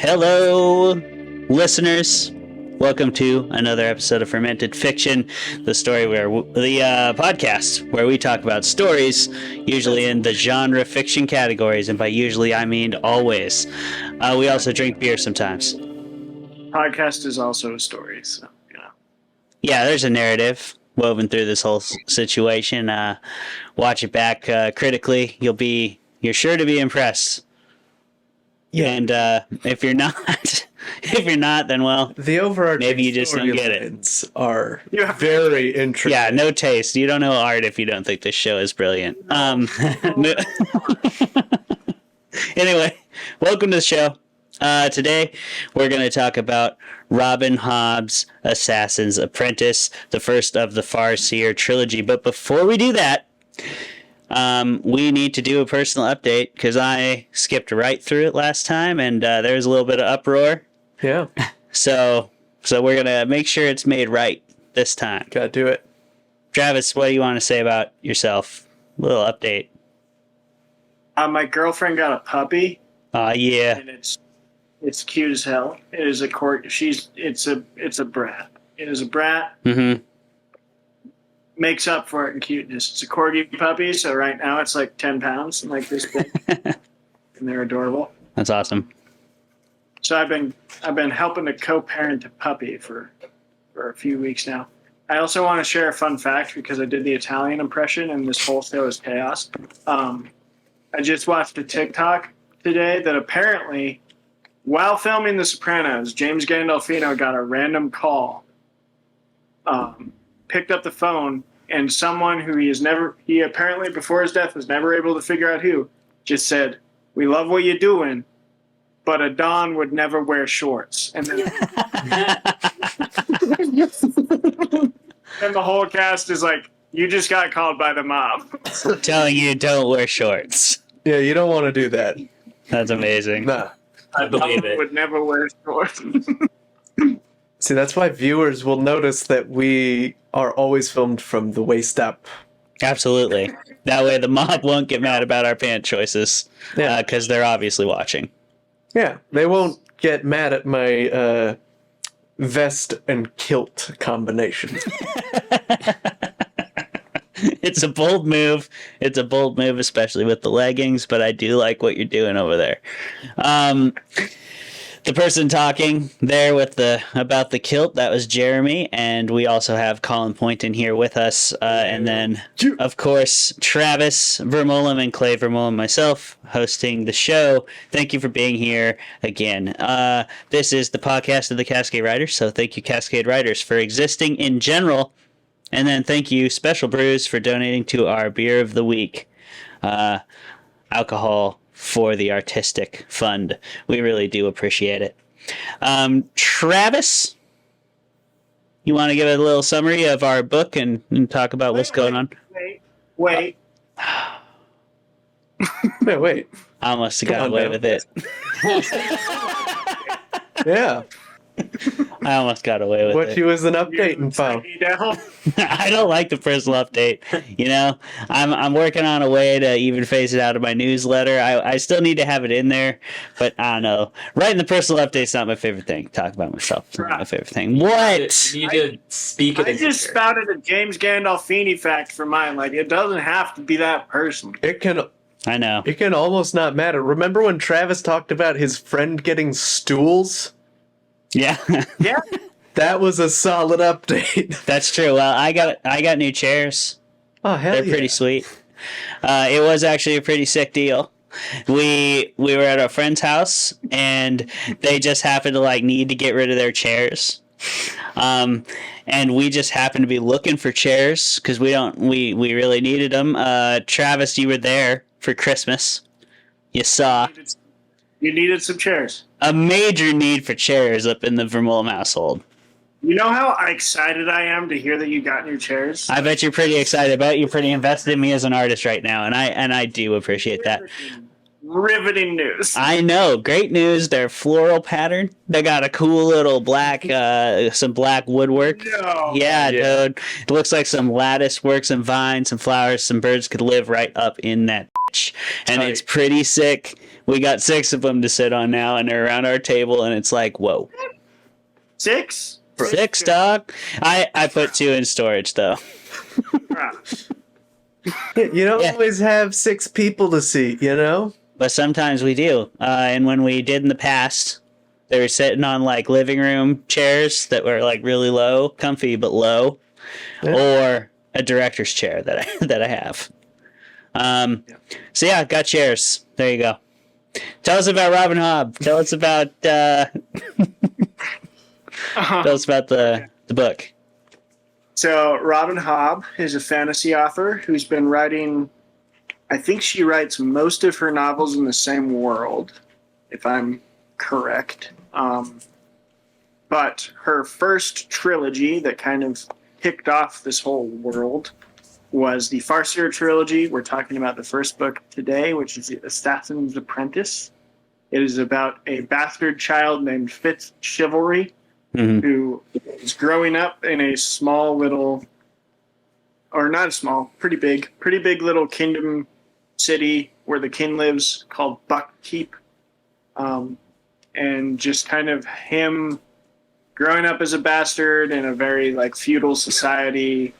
Hello, listeners. Welcome to another episode of Fermented Fiction, the podcast where we talk about stories, usually in the genre fiction categories, and by usually I mean always. We also drink beer sometimes. Podcast is also a story, so yeah, there's a narrative woven through this whole situation. Watch it back critically. You're sure to be impressed. Yeah. And if you're not, then well, the overarching maybe you just don't get it. Are very interesting. Yeah, no taste. You don't know art if you don't think this show is brilliant. Anyway, welcome to the show. Today we're going to talk about Robin Hobb's Assassin's Apprentice, the first of the Farseer trilogy. But before we do that, we need to do a personal update because I skipped right through it last time, and there was a little bit of uproar. Yeah. So we're gonna make sure it's made right this time. Gotta do it. Travis, what do you want to say about yourself? A little update. My girlfriend got a puppy. Yeah. And it's cute as hell. It is a It's a brat. It is a brat. Mm-hmm. Makes up for it in cuteness. It's a corgi puppy, so right now it's like 10 pounds and like this big. And they're adorable. That's awesome. So I've been helping to co-parent a puppy for a few weeks now. I also want to share a fun fact because I did the Italian impression and this whole show is chaos. I just watched a TikTok today that apparently, while filming The Sopranos, James Gandolfino got a random call. Picked up the phone, and someone who he apparently before his death was never able to figure out who, just said, "We love what you're doing, but a Don would never wear shorts." And then and the whole cast is like, "You just got called by the mob." Telling you don't wear shorts. Yeah, you don't want to do that. That's amazing. Nah. I believe it. Would never wear shorts. See, that's why viewers will notice that we are always filmed from the waist up. Absolutely. That way the mob won't get mad about our pant choices. Yeah. Because they're obviously watching. Yeah, they won't get mad at my vest and kilt combination. It's a bold move. It's a bold move, especially with the leggings, but I do like what you're doing over there. The person talking there about the kilt, that was Jeremy, and we also have Colin Poynton here with us, and then, of course, Travis Vermolem and Clay Vermolem, myself, hosting the show. Thank you for being here again. This is the podcast of the Cascade Writers, so thank you, Cascade Writers, for existing in general, and then thank you, Special Brews, for donating to our Beer of the Week, alcohol for the artistic fund. We really do appreciate it. Travis, you want to give a little summary of our book and talk about what's going on? Wait. Wait. I almost got away with it. Yeah. I almost got away with it. What was an update and found? I don't like the personal update. You know, I'm working on a way to even phase it out of my newsletter. I still need to have it in there, but I don't know. Writing the personal update's not my favorite thing. Talk about myself. It's not my favorite thing. What? You need to speak it. I just spouted a James Gandolfini fact for mine. Like, it doesn't have to be that person. I know. It can almost not matter. Remember when Travis talked about his friend getting stools? Yeah. Yeah. That was a solid update. That's true. Well, I got new chairs. Oh, hell They're yeah. pretty sweet. It was actually a pretty sick deal. We were at a friend's house, and they just happened to need to get rid of their chairs. And we just happened to be looking for chairs because we really needed them. Travis, you were there for Christmas. You saw. You needed some chairs. A major need for chairs up in the Vermolem household. You know how excited I am to hear that you got new chairs? I bet you're pretty excited. I bet you're pretty invested in me as an artist right now, and I do appreciate that. Riveting news. I know. Great news. They're floral pattern. They got a cool little black, some black woodwork. No. Yeah, dude. It looks like some lattice work, some vines, some flowers, some birds could live right up in that. and it's pretty sick. We got 6 of them to sit on now, and they're around our table, and it's like, whoa. 6? 6, dog. I put 2 in storage though. You don't always have 6 people to see, you know? But sometimes we do. And when we did in the past, they were sitting on like living room chairs that were like really low, comfy but low, or a director's chair that I have. So yeah, got chairs. There you go. Tell us about Robin Hobb. Tell us about tell us about the book. So Robin Hobb is a fantasy author who's been writing. I think she writes most of her novels in the same world, if I'm correct. But her first trilogy that kind of kicked off this whole world was the Farseer trilogy. We're talking about the first book today, which is The Assassin's Apprentice. It is about a bastard child named Fitz Chivalry, who is growing up in a small little, or not a small, pretty big little kingdom city where the king lives called Buckkeep. And just kind of him growing up as a bastard in a very like feudal society,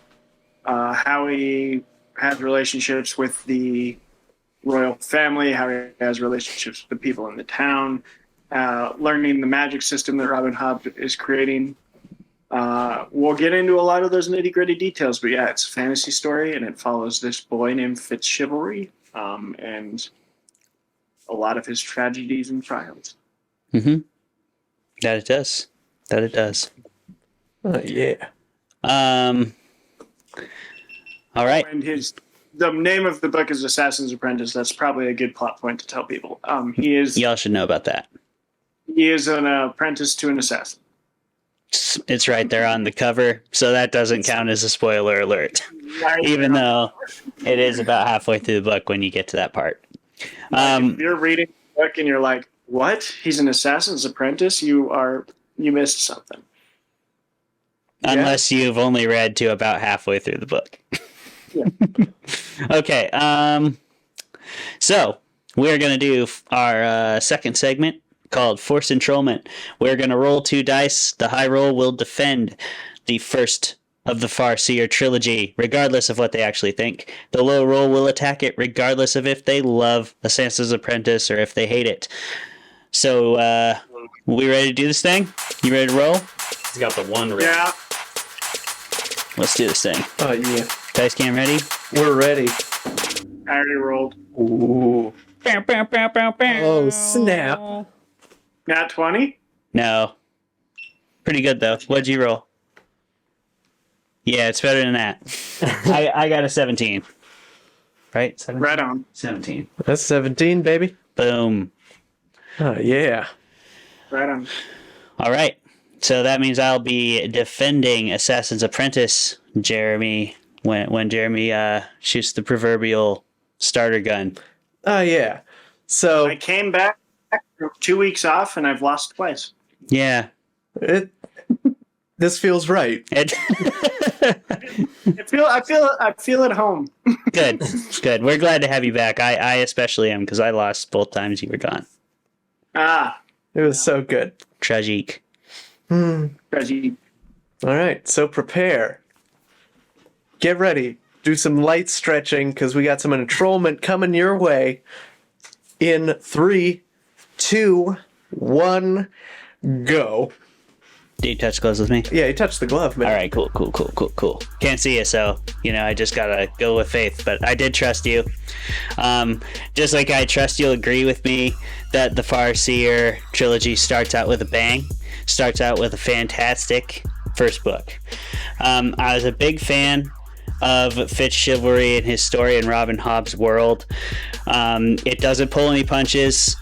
how he has relationships with the royal family, how he has relationships with the people in the town, learning the magic system that Robin Hobb is creating. We'll get into a lot of those nitty-gritty details, but yeah, it's a fantasy story, and it follows this boy named Fitz Chivalry, and a lot of his tragedies and triumphs. Mm-hmm. That it does. Yeah. All right. And the name of the book is Assassin's Apprentice. That's probably a good plot point to tell people. Y'all should know about that. He is an apprentice to an assassin. It's right there on the cover, so that doesn't count as a spoiler alert, even though it is about halfway through the book when you get to that part. If you're reading the book and you're like, what? He's an assassin's apprentice? You missed something. Unless you've only read to about halfway through the book. Yeah. Okay. So we're going to do our second segment called Force Entrollment. We're going to roll 2 dice. The high roll will defend the first of the Farseer trilogy, regardless of what they actually think. The low roll will attack it, regardless of if they love Assassin's Apprentice or if they hate it. So, we ready to do this thing? You ready to roll? He's got the one ready. Yeah. Let's do this thing. Oh, yeah. Dice cam ready? We're ready. I already rolled. Ooh. Bow, bow, bow, bow, bow. Oh, snap. Nat 20? No. Pretty good, though. What'd you roll? Yeah, it's better than that. I got a 17. Right? 17? Right on. 17. That's 17, baby. Boom. Oh, yeah. Right on. All right. So that means I'll be defending Assassin's Apprentice, Jeremy, when Jeremy shoots the proverbial starter gun. Oh, yeah. So I came back from 2 weeks off, and I've lost twice. Yeah. this feels right. I feel at home. Good. Good. We're glad to have you back. I especially am, because I lost both times you were gone. It was so good. Tragique. Reggie. All right, so prepare. Get ready. Do some light stretching because we got some entrollment coming your way. In 3, 2, 1, go. Do you touch gloves with me? Yeah, you touched the glove, man. All right, cool. Can't see you, so, I just gotta go with faith, but I did trust you. Just like I trust you'll agree with me that the Farseer trilogy starts out with a bang, starts out with a fantastic first book. I was a big fan of Fitz Chivalry and his story in Robin Hobb's world. It doesn't pull any punches,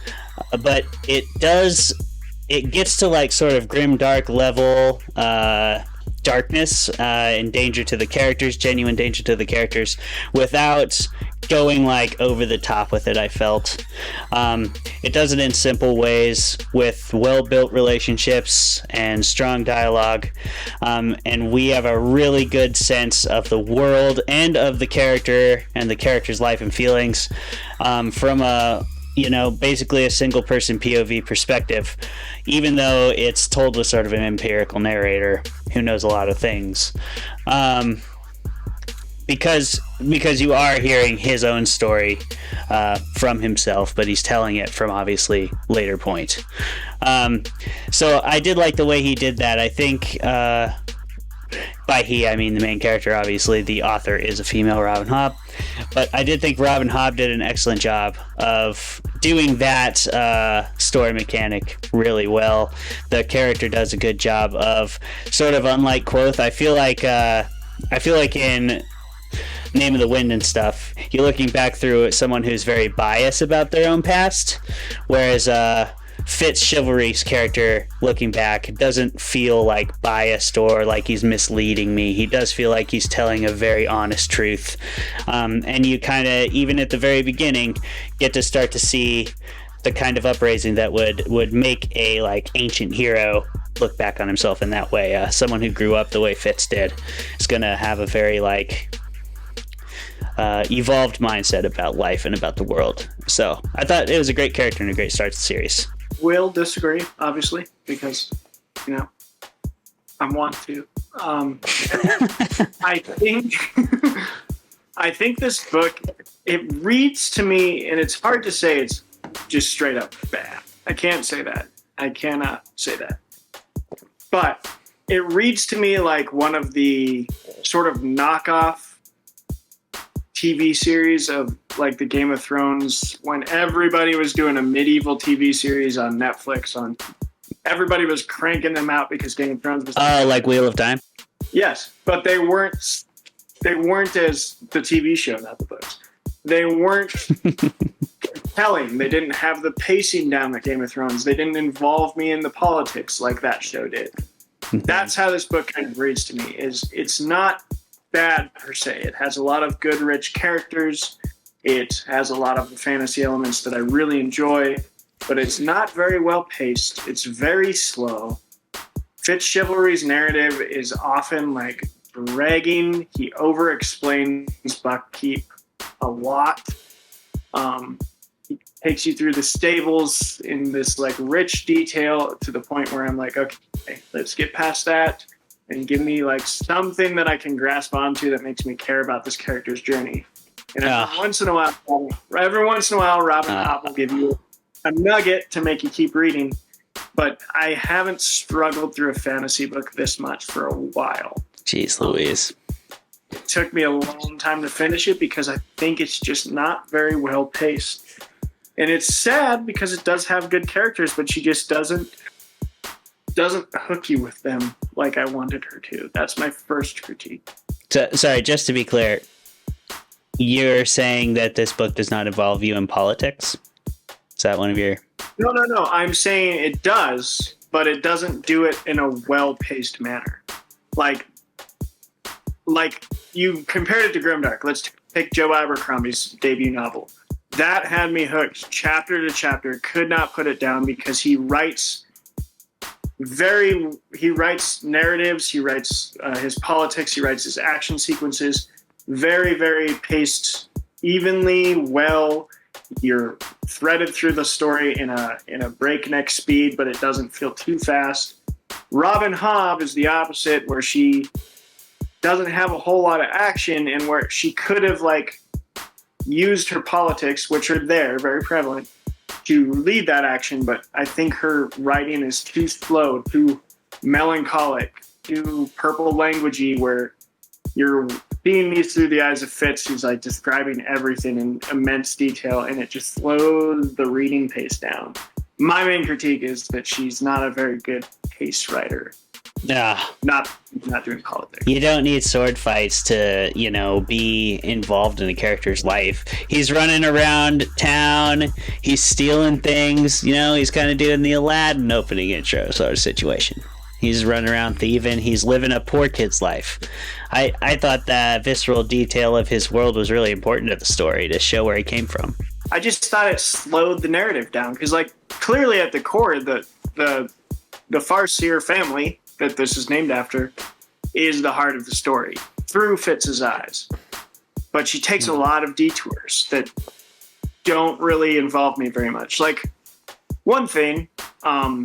but it gets to like sort of grim dark level darkness and danger to the characters, genuine danger to the characters, without going like over the top with it. I felt it does it in simple ways with well-built relationships and strong dialogue, and we have a really good sense of the world and of the character and the character's life and feelings from a basically a single person POV perspective, even though it's told with sort of an empirical narrator who knows a lot of things. Because you are hearing his own story from himself, but he's telling it from obviously later point. So I did like the way he did that. I think by he, I mean the main character. Obviously, the author is a female, Robin Hobb. But I did think Robin Hobb did an excellent job of doing that story mechanic really well. The character does a good job of sort of, unlike Quoth, I feel like in Name of the Wind and stuff, you're looking back through someone who's very biased about their own past, whereas Fitz Chivalry's character, looking back, doesn't feel like biased or like he's misleading me. He does feel like he's telling a very honest truth. And you kind of, even at the very beginning, get to start to see the kind of upraising that would make a like ancient hero look back on himself in that way. Someone who grew up the way Fitz did is going to have a very like evolved mindset about life and about the world. So I thought it was a great character and a great start to the series. Will disagree, obviously, because I want to. I think I think this book, it reads to me, and it's hard to say it's just straight up bad. I can't say that. I cannot say that. But it reads to me like one of the sort of knockoff TV series of like the Game of Thrones, when everybody was doing a medieval TV series on Netflix. Everybody was cranking them out because Game of Thrones was like Wheel of Time. Yes, but they weren't as the TV show, not the books. They weren't compelling. They didn't have the pacing down like Game of Thrones. They didn't involve me in the politics like that show did. That's how this book kind of reads to me. It's not bad per se. It has a lot of good, rich characters. It has a lot of the fantasy elements that I really enjoy, but it's not very well paced. It's very slow. Fitz Chivalry's narrative is often like dragging. He over-explains Buckkeep a lot. He takes you through the stables in this like rich detail to the point where I'm like, okay, let's get past that and give me like something that I can grasp onto that makes me care about this character's journey. And every once in a while, Robin Hobb will give you a nugget to make you keep reading. But I haven't struggled through a fantasy book this much for a while. Jeez Louise. It took me a long time to finish it because I think it's just not very well paced. And it's sad because it does have good characters, but she just doesn't hook you with them like I wanted her to. That's my first critique. So, sorry, just to be clear, you're saying that this book does not involve you in politics? Is that one of your... No. I'm saying it does, but it doesn't do it in a well-paced manner. Like you compared it to Grimdark. Let's take Joe Abercrombie's debut novel. That had me hooked chapter to chapter. Could not put it down because he writes narratives, he writes his politics, he writes his action sequences very, very paced evenly well. You're threaded through the story in a breakneck speed, but it doesn't feel too fast. Robin Hobb is the opposite, where she doesn't have a whole lot of action and where she could have like used her politics, which are there, very prevalent, to lead that action, but I think her writing is too slow, too melancholic, too purple languagey, where you're seeing these through the eyes of Fitz, who's like describing everything in immense detail, and it just slows the reading pace down. My main critique is that she's not a very good pace writer. Not doing politics. You don't need sword fights to, be involved in a character's life. He's running around town, he's stealing things, he's kind of doing the Aladdin opening intro sort of situation. He's running around thieving. He's living a poor kid's life. I thought that visceral detail of his world was really important to the story to show where he came from. I just thought it slowed the narrative down because, like, clearly at the core, the Farseer family that this is named after is the heart of the story through Fitz's eyes. But she takes a lot of detours that don't really involve me very much. Like, one thing, I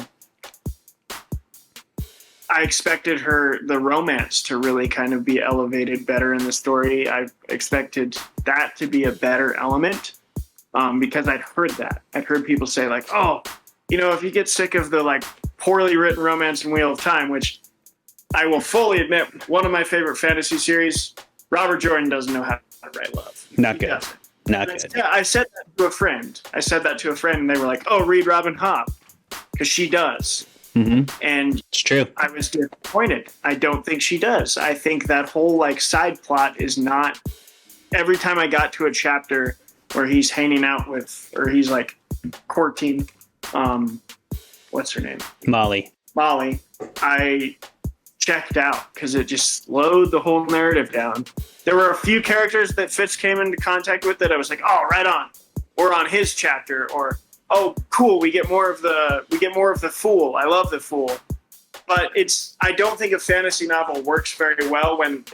expected the romance to really kind of be elevated better in the story. I expected that to be a better element because I'd heard that. I'd heard people say, like, oh, you know, if you get sick of the, like, poorly written romance in Wheel of Time, which I will fully admit, one of my favorite fantasy series, Robert Jordan doesn't know how to write love. Not good. Not good. Yeah, I said that to a friend. And they were like, oh, read Robin Hobb, because she does. Mm-hmm. And it's true. I was disappointed. I don't think she does. I think that whole, like, side plot is not... Every time I got to a chapter where he's hanging out with, or he's, like, courting, what's her name? Molly, I checked out because it just slowed the whole narrative down. There were a few characters that Fitz came into contact with that I was like, oh, right on. Or on his chapter, or oh, cool, we get more of the Fool. I love the Fool. But I don't think a fantasy novel works very well when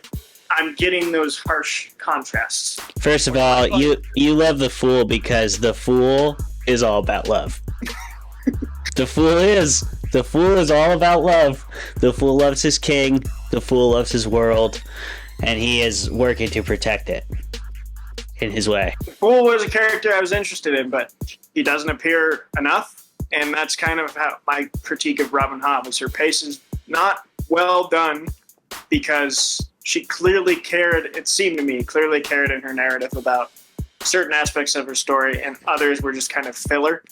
I'm getting those harsh contrasts. First of all, you love the Fool because the Fool is all about love. The Fool is all about love. The Fool loves his king. The Fool loves his world, and he is working to protect it in his way. The Fool was a character I was interested in, but he doesn't appear enough, and that's kind of how my critique of Robin Hobb is. Her pace is not well done because she it seemed to me, clearly cared in her narrative about certain aspects of her story, and others were just kind of filler.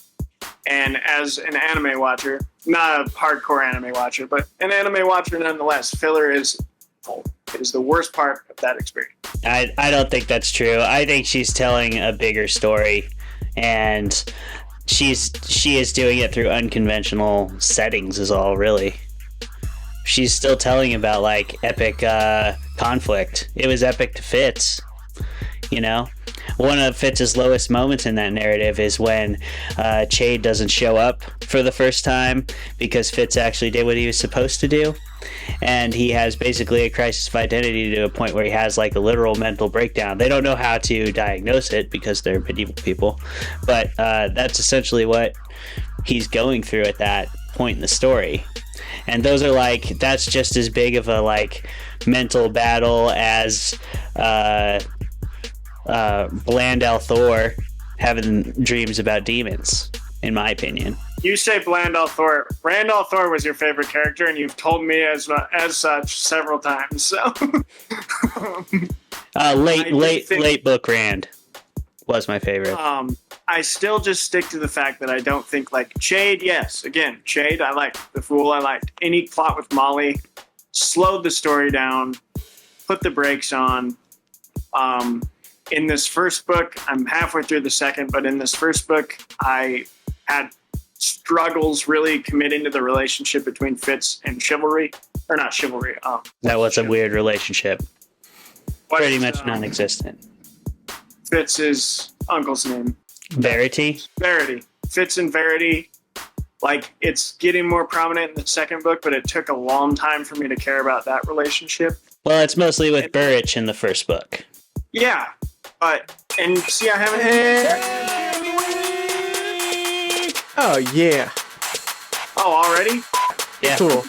And as an anime watcher, not a hardcore anime watcher, but an anime watcher nonetheless, filler is the worst part of that experience. I don't think that's true. I think she's telling a bigger story, and she is doing it through unconventional settings is all, really. She's still telling about, like, epic conflict. It was epic to Fitz, you know? One of Fitz's lowest moments in that narrative is when Chade doesn't show up for the first time because Fitz actually did what he was supposed to do. And he has basically a crisis of identity to a point where he has, like, a literal mental breakdown. They don't know how to diagnose it because they're medieval people. But that's essentially what he's going through at that point in the story. And those are, like, that's just as big of a, like, mental battle as Bland Althor having dreams about demons, in my opinion. You say Bland Althor. Rand Althor was your favorite character, and you've told me as such several times. So, late book Rand was my favorite. I still just stick to the fact that I don't think, like, Chade. Yes, again, Chade. I liked the Fool. I liked any plot with Molly. Slowed the story down. Put the brakes on. In this first book, I'm halfway through the second, but in this first book, I had struggles really committing to the relationship between Fitz and Chivalry. Or not Chivalry. That was a weird relationship. Pretty much non-existent. Fitz's uncle's name. Verity? Verity. Fitz and Verity. Like, it's getting more prominent in the second book, but it took a long time for me to care about that relationship. Well, it's mostly with Burrich in the first book. Yeah. And see, I haven't... Oh, yeah. Oh, already? Yeah. Cool.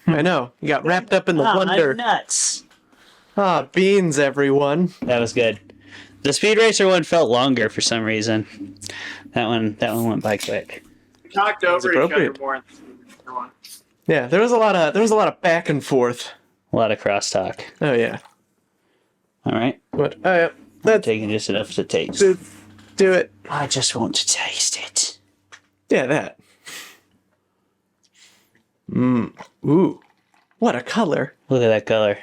I know. You got wrapped up in the wonder. I'm nuts. Beans, everyone. That was good. The Speed Racer one felt longer for some reason. That one went by quick. We talked over each other more in the other one. Yeah, there was a lot of back and forth. A lot of crosstalk. Oh yeah. All right. What? I'm Let's taking just enough to taste. do it. I just want to taste it. Yeah, that. Ooh. What a color. Look at that color.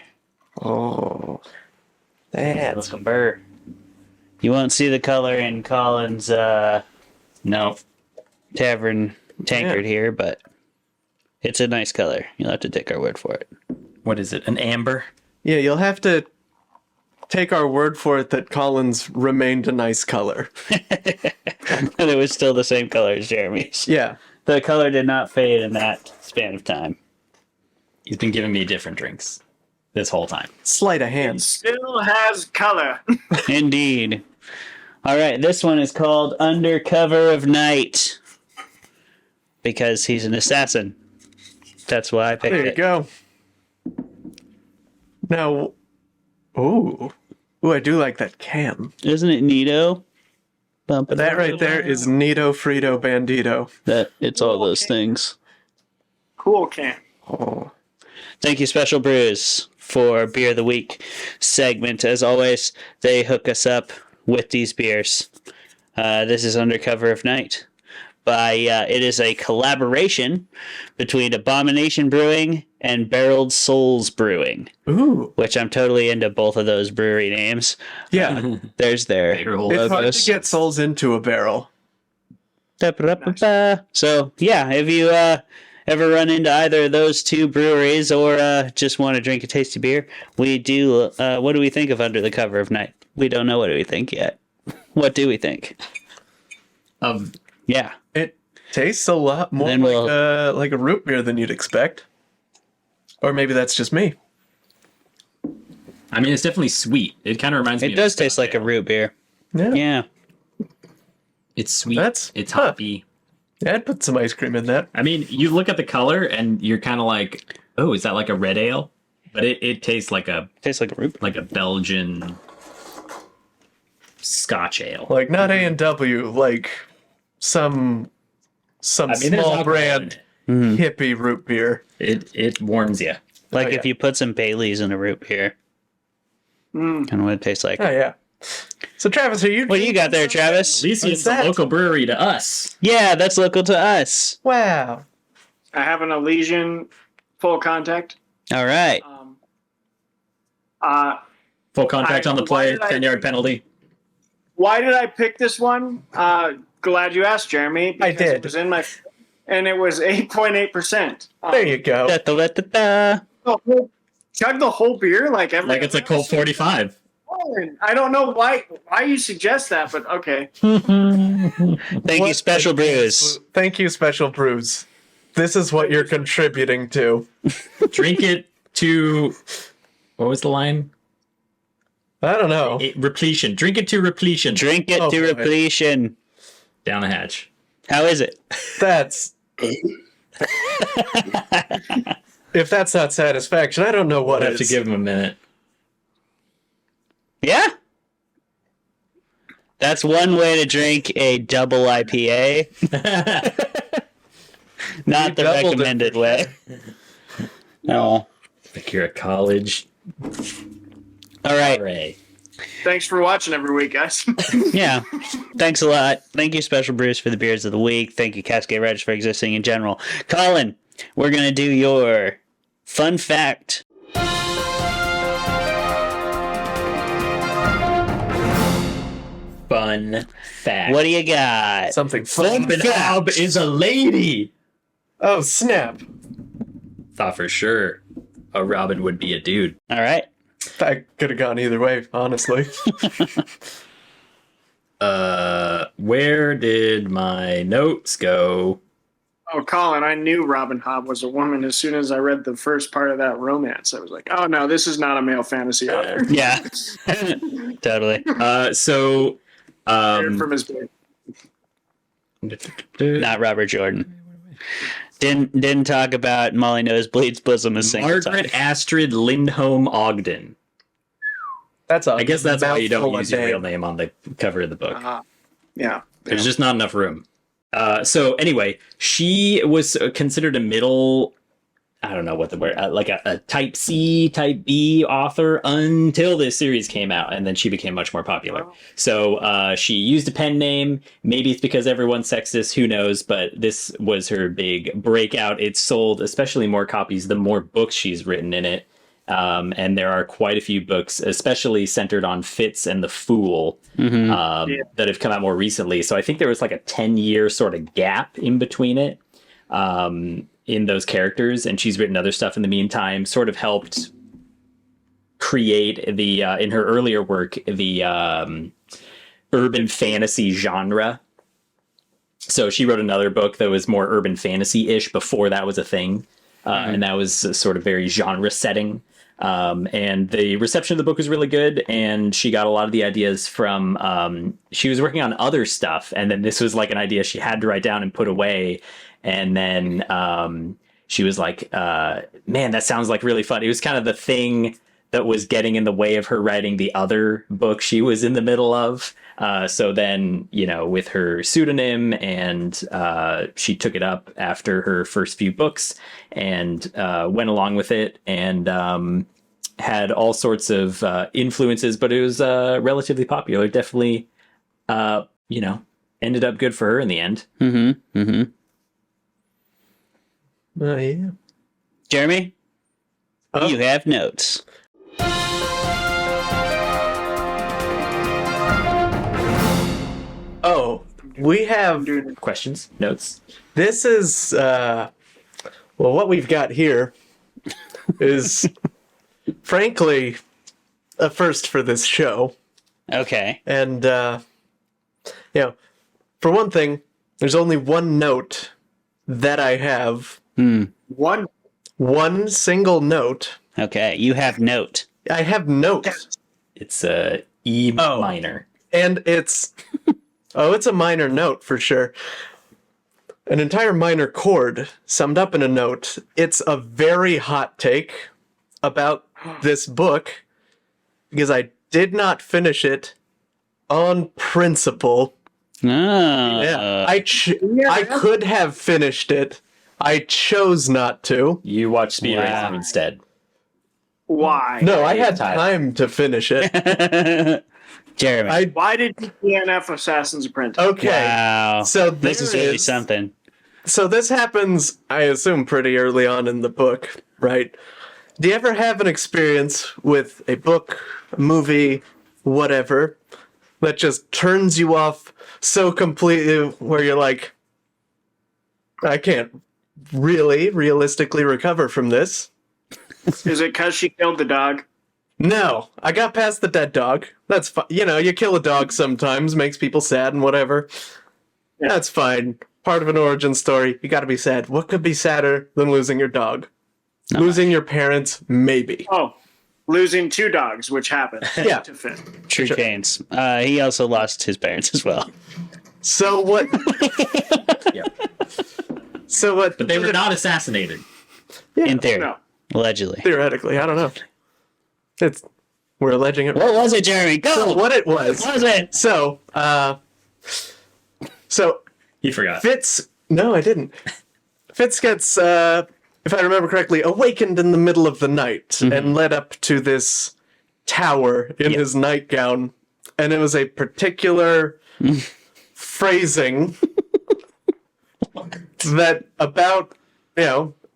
Oh. That's Look a burr. You won't see the color in Colin's tavern tankard here, but It's a nice color. You'll have to take our word for it. What is it? An amber? Yeah, you'll have to take our word for it that Colin's remained a nice color. And it was still the same color as Jeremy's. Yeah. The color did not fade in that span of time. He's been giving me different drinks this whole time. Sleight of hand. Still has color. Indeed. All right, this one is called Under Cover of Night because he's an assassin. That's why I picked There you it. go. Now, ooh, I do like that can. Isn't it neato? That right there is Nito Frito Bandito. That it's all those things. Cool can. Oh, Thank you, Special Brews, for Beer of the Week segment. As always, they hook us up with these beers. This is Under Cover of Night. It is a collaboration between Abomination Brewing and Barreled Souls Brewing, ooh, which I'm totally into both of those brewery names. yeah. There's their Barrel. It's hard logos. to get souls into a barrel. So, yeah, if you ever run into either of those two breweries or just want to drink a tasty beer, we do. What do we think of Under the Cover of Night? We don't know what do we think yet. What do we think? Yeah. It tastes a lot more Then we'll- like a root beer than you'd expect. Or maybe that's just me. I mean, it's definitely sweet. It kind of reminds me It of does taste Scotch like a ale. root beer. Yeah. Yeah. It's sweet. That's- it's huh. hoppy. Yeah, I'd put some ice cream in that. I mean, you look at the color and you're kind of like, oh, is that like a red ale? But it tastes like a Tastes like a root beer. Belgian Scotch ale. Like not A&W, like some I mean, there's small alcohol brand in hippie root beer. It warms you. Like Oh, if yeah. you put some Baileys in a root beer. Kind of what it tastes like. Oh yeah. So Travis, are you? What do you got there, Travis? At least What's it's a that? local brewery to us. Yeah, that's local to us. Wow. I have an Elysian full contact. All right. Full contact on the play, Why did I- 10-yard penalty. Why did I pick this one? Glad you asked, Jeremy. I because did. It was in my, and it was 8.8%. There you go. Da-da-da-da-da. Chug the whole beer like every. Like it's a Colt 45. I don't know why you suggest that, but okay. Thank you, Special Brews. Thank you, Special Brews. This is what you're contributing to. Drink it to... What was the line? I don't know. Repletion. Drink it to repletion. Drink it Oh, to boy. repletion. Down the hatch. How is it? That's. If that's not satisfaction, I don't know what I'll have is. to give him a minute. Yeah? That's one way to drink a double IPA. Not the doubled it recommended for way. No. Like you're a college All right. RA. Thanks for watching every week, guys. Yeah. Thanks a lot. Thank you, Special Brews, for the beers of the week. Thank you, Cascade Writers, for existing in general. Colin, we're going to do your fun fact. Fun fact. What do you got? Something fun. Robin Hobb is a lady. Oh, snap. Thought for sure a Robin would be a dude. All right. That could have gone either way, honestly. Where did my notes go? Oh, Colin, I knew Robin Hobb was a woman as soon as I read the first part of that romance. I was like, oh no, this is not a male fantasy author. Yeah. Totally. So From his book. Not Robert Jordan. Didn't talk about Molly Nosebleed's bosom a single time. Margaret Astrid Lindholm Ogden. That's a I guess that's why you don't mouthful of use your real name. name on the cover of the book. Yeah. There's just not enough room. So anyway, she was considered a middle, I don't know what the word, like a type C, type B author until this series came out, and then she became much more popular. So she used a pen name. Maybe it's because everyone's sexist, who knows, but this was her big breakout. It sold especially more copies the more books she's written in it. And there are quite a few books, especially centered on Fitz and the Fool, that have come out more recently. So I think there was like a 10-year sort of gap in between it. in those characters, and she's written other stuff in the meantime. Sort of helped create the in her earlier work the urban fantasy genre. So she wrote another book that was more urban fantasy-ish before that was a thing. And that was sort of very genre setting. And the reception of the book was really good. And she got a lot of the ideas from, she was working on other stuff. And then this was like an idea she had to write down and put away. And then she was like, man, that sounds like really fun. It was kind of the thing that was getting in the way of her writing the other book she was in the middle of. So then, with her pseudonym, and she took it up after her first few books and went along with it, and had all sorts of influences, but it was relatively popular. Definitely, ended up good for her in the end. Mm-hmm. Mm-hmm. Yeah. Jeremy, Oh. you have notes. Oh, we have. Questions, notes. This is what we've got here is frankly a first for this show. Okay. And for one thing, there's only one note that I have. One single note. Okay. You have note. I have note. It's a E minor. And it's it's a minor note for sure. An entire minor chord summed up in a note. It's a very hot take about this book because I did not finish it on principle. Oh. Yeah, I could have finished it. I chose not to. You watch Speed Wow. Racer instead. Why? No, I had time to finish it. Jeremy. Why did you DNF Assassin's Apprentice? Okay. Wow. So This is really something. So this happens, I assume, pretty early on in the book, right? Do you ever have an experience with a book, a movie, whatever, that just turns you off so completely where you're like, I can't really realistically recover from this? Is it because she killed the dog? No, I got past the dead dog. That's fine. You kill a dog sometimes, makes people sad and whatever. Yeah. That's fine. Part of an origin story. You gotta be sad. What could be sadder than losing your dog? Not Losing your parents? Maybe. Oh, losing two dogs, which happened. Yeah. To Finn. True Canes. He also lost his parents as well. So what? Yeah. So what? But they were not assassinated. In theory. No. Allegedly. Theoretically, I don't know. We're alleging it. What was it, Jeremy? Go! So what it was. What was it? So He forgot. Fitz. No, I didn't. Fitz gets, if I remember correctly, awakened in the middle of the night and led up to this tower in his nightgown, and it was a particular phrasing that about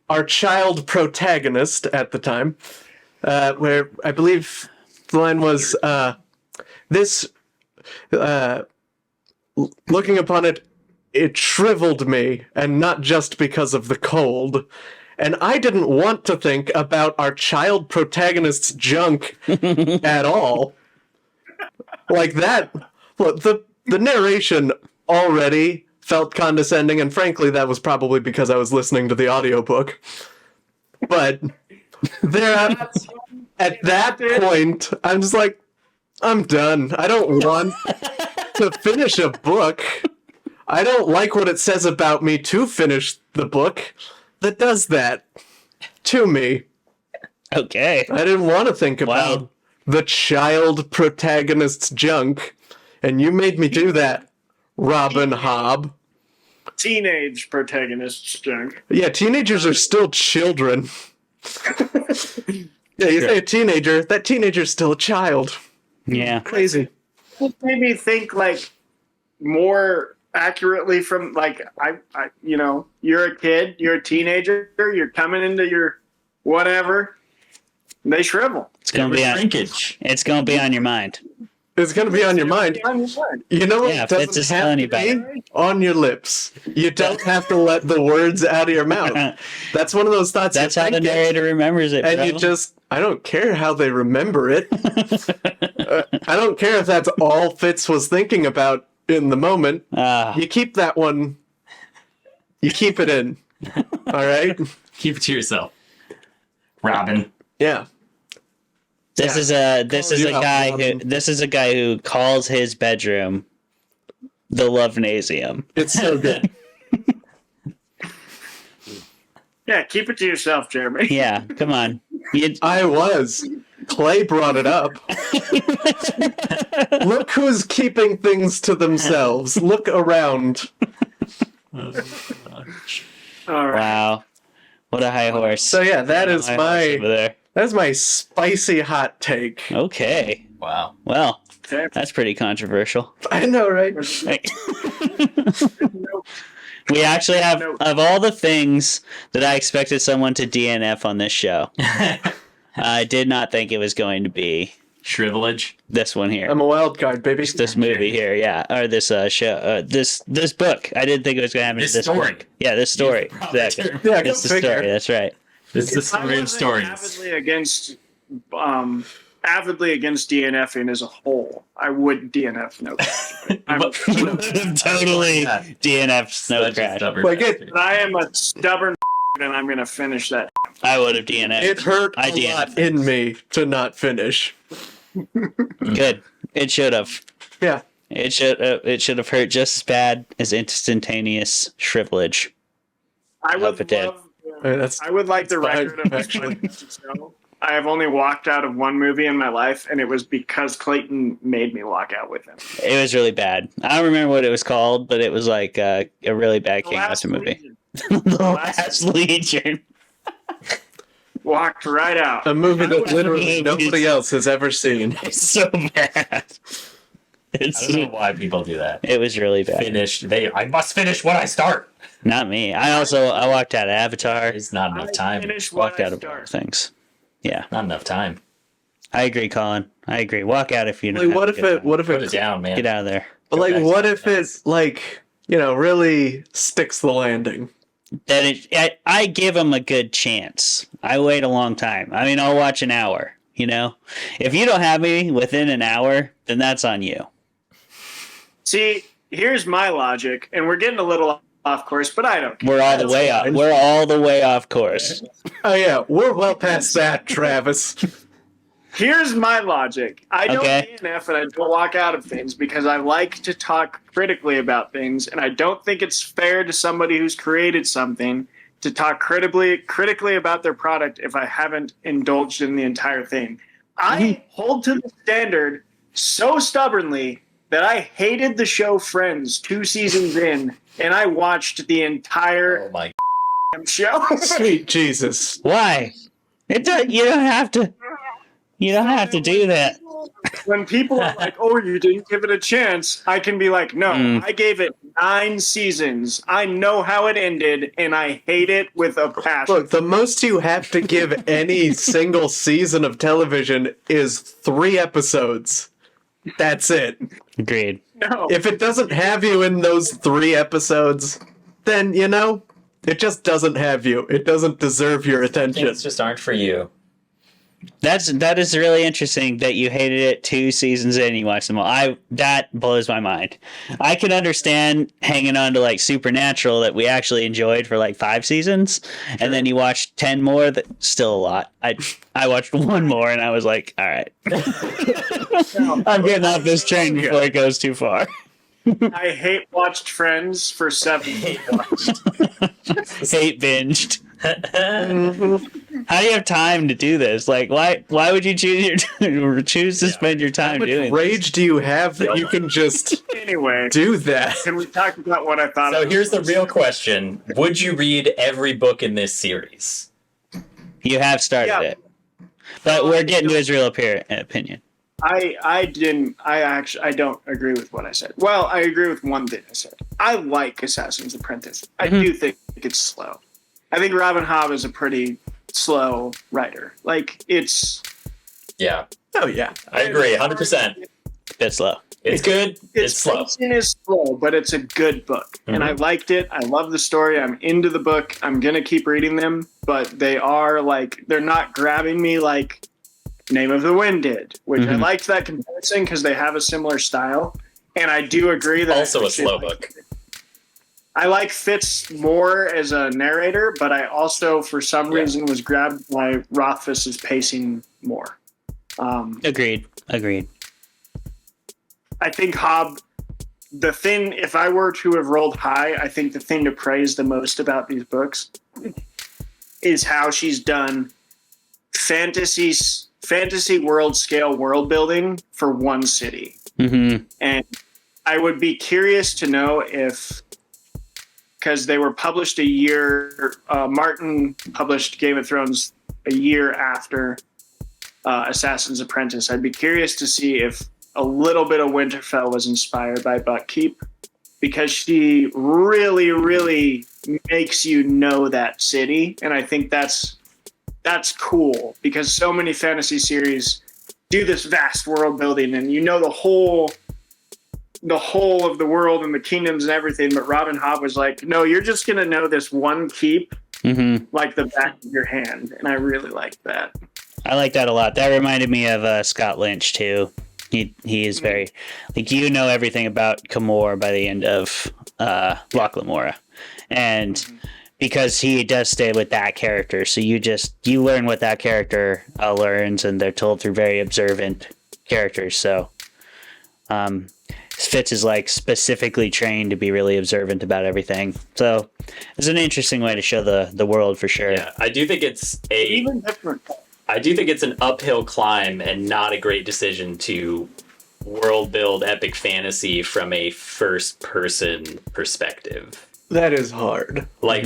our child protagonist at the time, where I believe the line was this. Looking upon it, it shriveled me, and not just because of the cold. And I didn't want to think about our child protagonist's junk at all. Like that. Well, the narration already felt condescending, and frankly, that was probably because I was listening to the audiobook. But there, at that point, I'm just like, I'm done. I don't want to finish a book. I don't like what it says about me to finish the book that does that to me. Okay. I didn't want to think about Wow. the child protagonist's junk, and you made me do that, Robin Hobb. Teenage protagonist's junk. Yeah, teenagers are still children. Yeah, you say a teenager, that teenager's still a child. Yeah. Crazy. It made me think more accurately from you're a kid, you're a teenager, you're coming into your whatever, and they shrivel. It's gonna be on. Shrinkage. It's gonna be on your mind. is going to be on your mind. You know what? Yeah, It Fitz doesn't is have telling to you about be on your lips. You don't have to let the words out of your mouth. That's one of those thoughts. That's you how the think it, narrator remembers it, and bro. you just. I don't care how they remember it. I don't care if that's all Fitz was thinking about in the moment. Ah, You keep that one. You keep it in. All right. Keep it to yourself. Robin. Yeah. this Yeah. is you a out, guy Robin. who calls his bedroom the Lovenasium. It's so good. Yeah, keep it to yourself, Jeremy. Yeah, come on. I was. Clay brought it up. Look who's keeping things to themselves. Look around. All right. Wow, what a high horse. So yeah, that is High horse over my there. spicy hot take. Okay, Wow. well, Okay. that's pretty controversial. I know, right? We actually have, of all the things that I expected someone to DNF on this show, I did not think it was going to be Shrivelage. this one here. I'm a wild card, baby. This movie here, yeah, or this show, this book. I didn't think it was going to happen. This to this story. book. Yeah, this story. Use the proper Exactly. term. Yeah, go It's the figure. story. That's right. This is the I story of wasn't stories. avidly against DNFing as a whole. I would DNF no question. You would have totally Yeah. DNF Snow Such a Crash. stubborn Like it- bastard. But I am a stubborn and I'm going to finish that. I would have DNF. It hurt I a DNF. lot in me to not finish. Good. It should have. Yeah. It should have hurt just as bad as instantaneous shrivelage. I Hope would it did. love. That's I would like the fine, record of actually. I have only walked out of one movie in my life, and it was because Clayton made me walk out with him. It was really bad. I don't remember what it was called, but it was like a really bad The King Last Arthur movie. Legion. The Last Legion. Walked right out. a movie that literally Movies. nobody else has ever seen. It's so bad. I don't know why people do that. It was really bad. I must finish what I start. Not me. I walked out of Avatar. It's not enough I time. finished what Walked I out of a lot of start. things. Yeah, Not enough time. I agree, Colin. I agree. Walk out if you know. Like, what if it Put it down, man. Get out of there. like back to what the if it like, really sticks the landing? Then I give him a good chance. I wait a long time. I mean, I'll watch an hour. You know, if you don't have me within an hour, then that's on you. See, here's my logic, and we're getting a little off course, but I don't care. We're all the way off. We're all the way off course. Oh yeah, we're well past that, Travis. Here's my logic. I don't Okay. DNF and I don't walk out of things because I like to talk critically about things, and I don't think it's fair to somebody who's created something to talk critically about their product if I haven't indulged in the entire thing. I hold to the standard so stubbornly that I hated the show Friends 2 seasons in, and I watched the entire Oh my. show. Sweet Jesus. Why? It does. You don't have to. You don't have to do that. When people are like, "Oh, you didn't give it a chance," I can be like, "No, I gave it 9 seasons. I know how it ended, and I hate it with a passion." Look, the most you have to give any single season of television is 3 episodes. That's it. Agreed. No, If it doesn't have you in those 3 episodes, then, it just doesn't have you. It doesn't deserve your attention. Things just aren't for you. That is really interesting that you hated it 2 seasons in and you watched them all. That blows my mind. I can understand hanging on to like Supernatural that we actually enjoyed for like 5 seasons, and then you watched 10 more. That still a lot. I watched 1 more and I was like, all right, I'm getting off this train before it goes too far. I hate watched Friends for 7 years. Hate binged. How do you have time to do this? Like, why would you choose to spend your time How much doing rage do you have that you can just Anyway, do that? can we talk about what I thought? So of here's the real question: would you read every book in this series? this? You have started Yeah. it, but we're getting to his real opinion. I don't agree with what I said. Well, I agree with one thing I said. I like Assassin's Apprentice. I do think it's slow. I think Robin Hobb is a pretty slow writer. Like, it's... Yeah, Oh, yeah. I agree, 100%. Bit slow. It's good. It's Its slow. pacing is slow, but it's a good book, and I liked it. I love the story. I'm into the book. I'm gonna keep reading them, but they're not grabbing me like Name of the Wind did, which I liked that comparison because they have a similar style, and I do agree that Also a slow book. I like Fitz more as a narrator, but I also, for some reason, was grabbed by Rothfuss's pacing more. Agreed. I think Hobb, if I were to have rolled high, I think the thing to praise the most about these books is how she's done fantasy world scale world building for one city. Mm-hmm. And I would be curious to know if, because they were published a year, Martin published Game of Thrones a year after Assassin's Apprentice. I'd be curious to see if a little bit of Winterfell was inspired by Buckkeep, because she really, really makes you know that city. And I think that's cool, because so many fantasy series do this vast world building and you know the whole of the world and the kingdoms and everything. But Robin Hobb was like, no, you're just going to know this one keep like the back of your hand. And I really liked that. I like that a lot. That reminded me of Scott Lynch too. He is very know everything about Camor by the end of Loch Lamora, and because he does stay with that character, so you learn what that character learns, and they're told through very observant characters. So Fitz is like specifically trained to be really observant about everything. So it's an interesting way to show the world for sure. Yeah, I do think it's Even different. I do think it's an uphill climb and not a great decision to world build epic fantasy from a first person perspective. That is hard. Like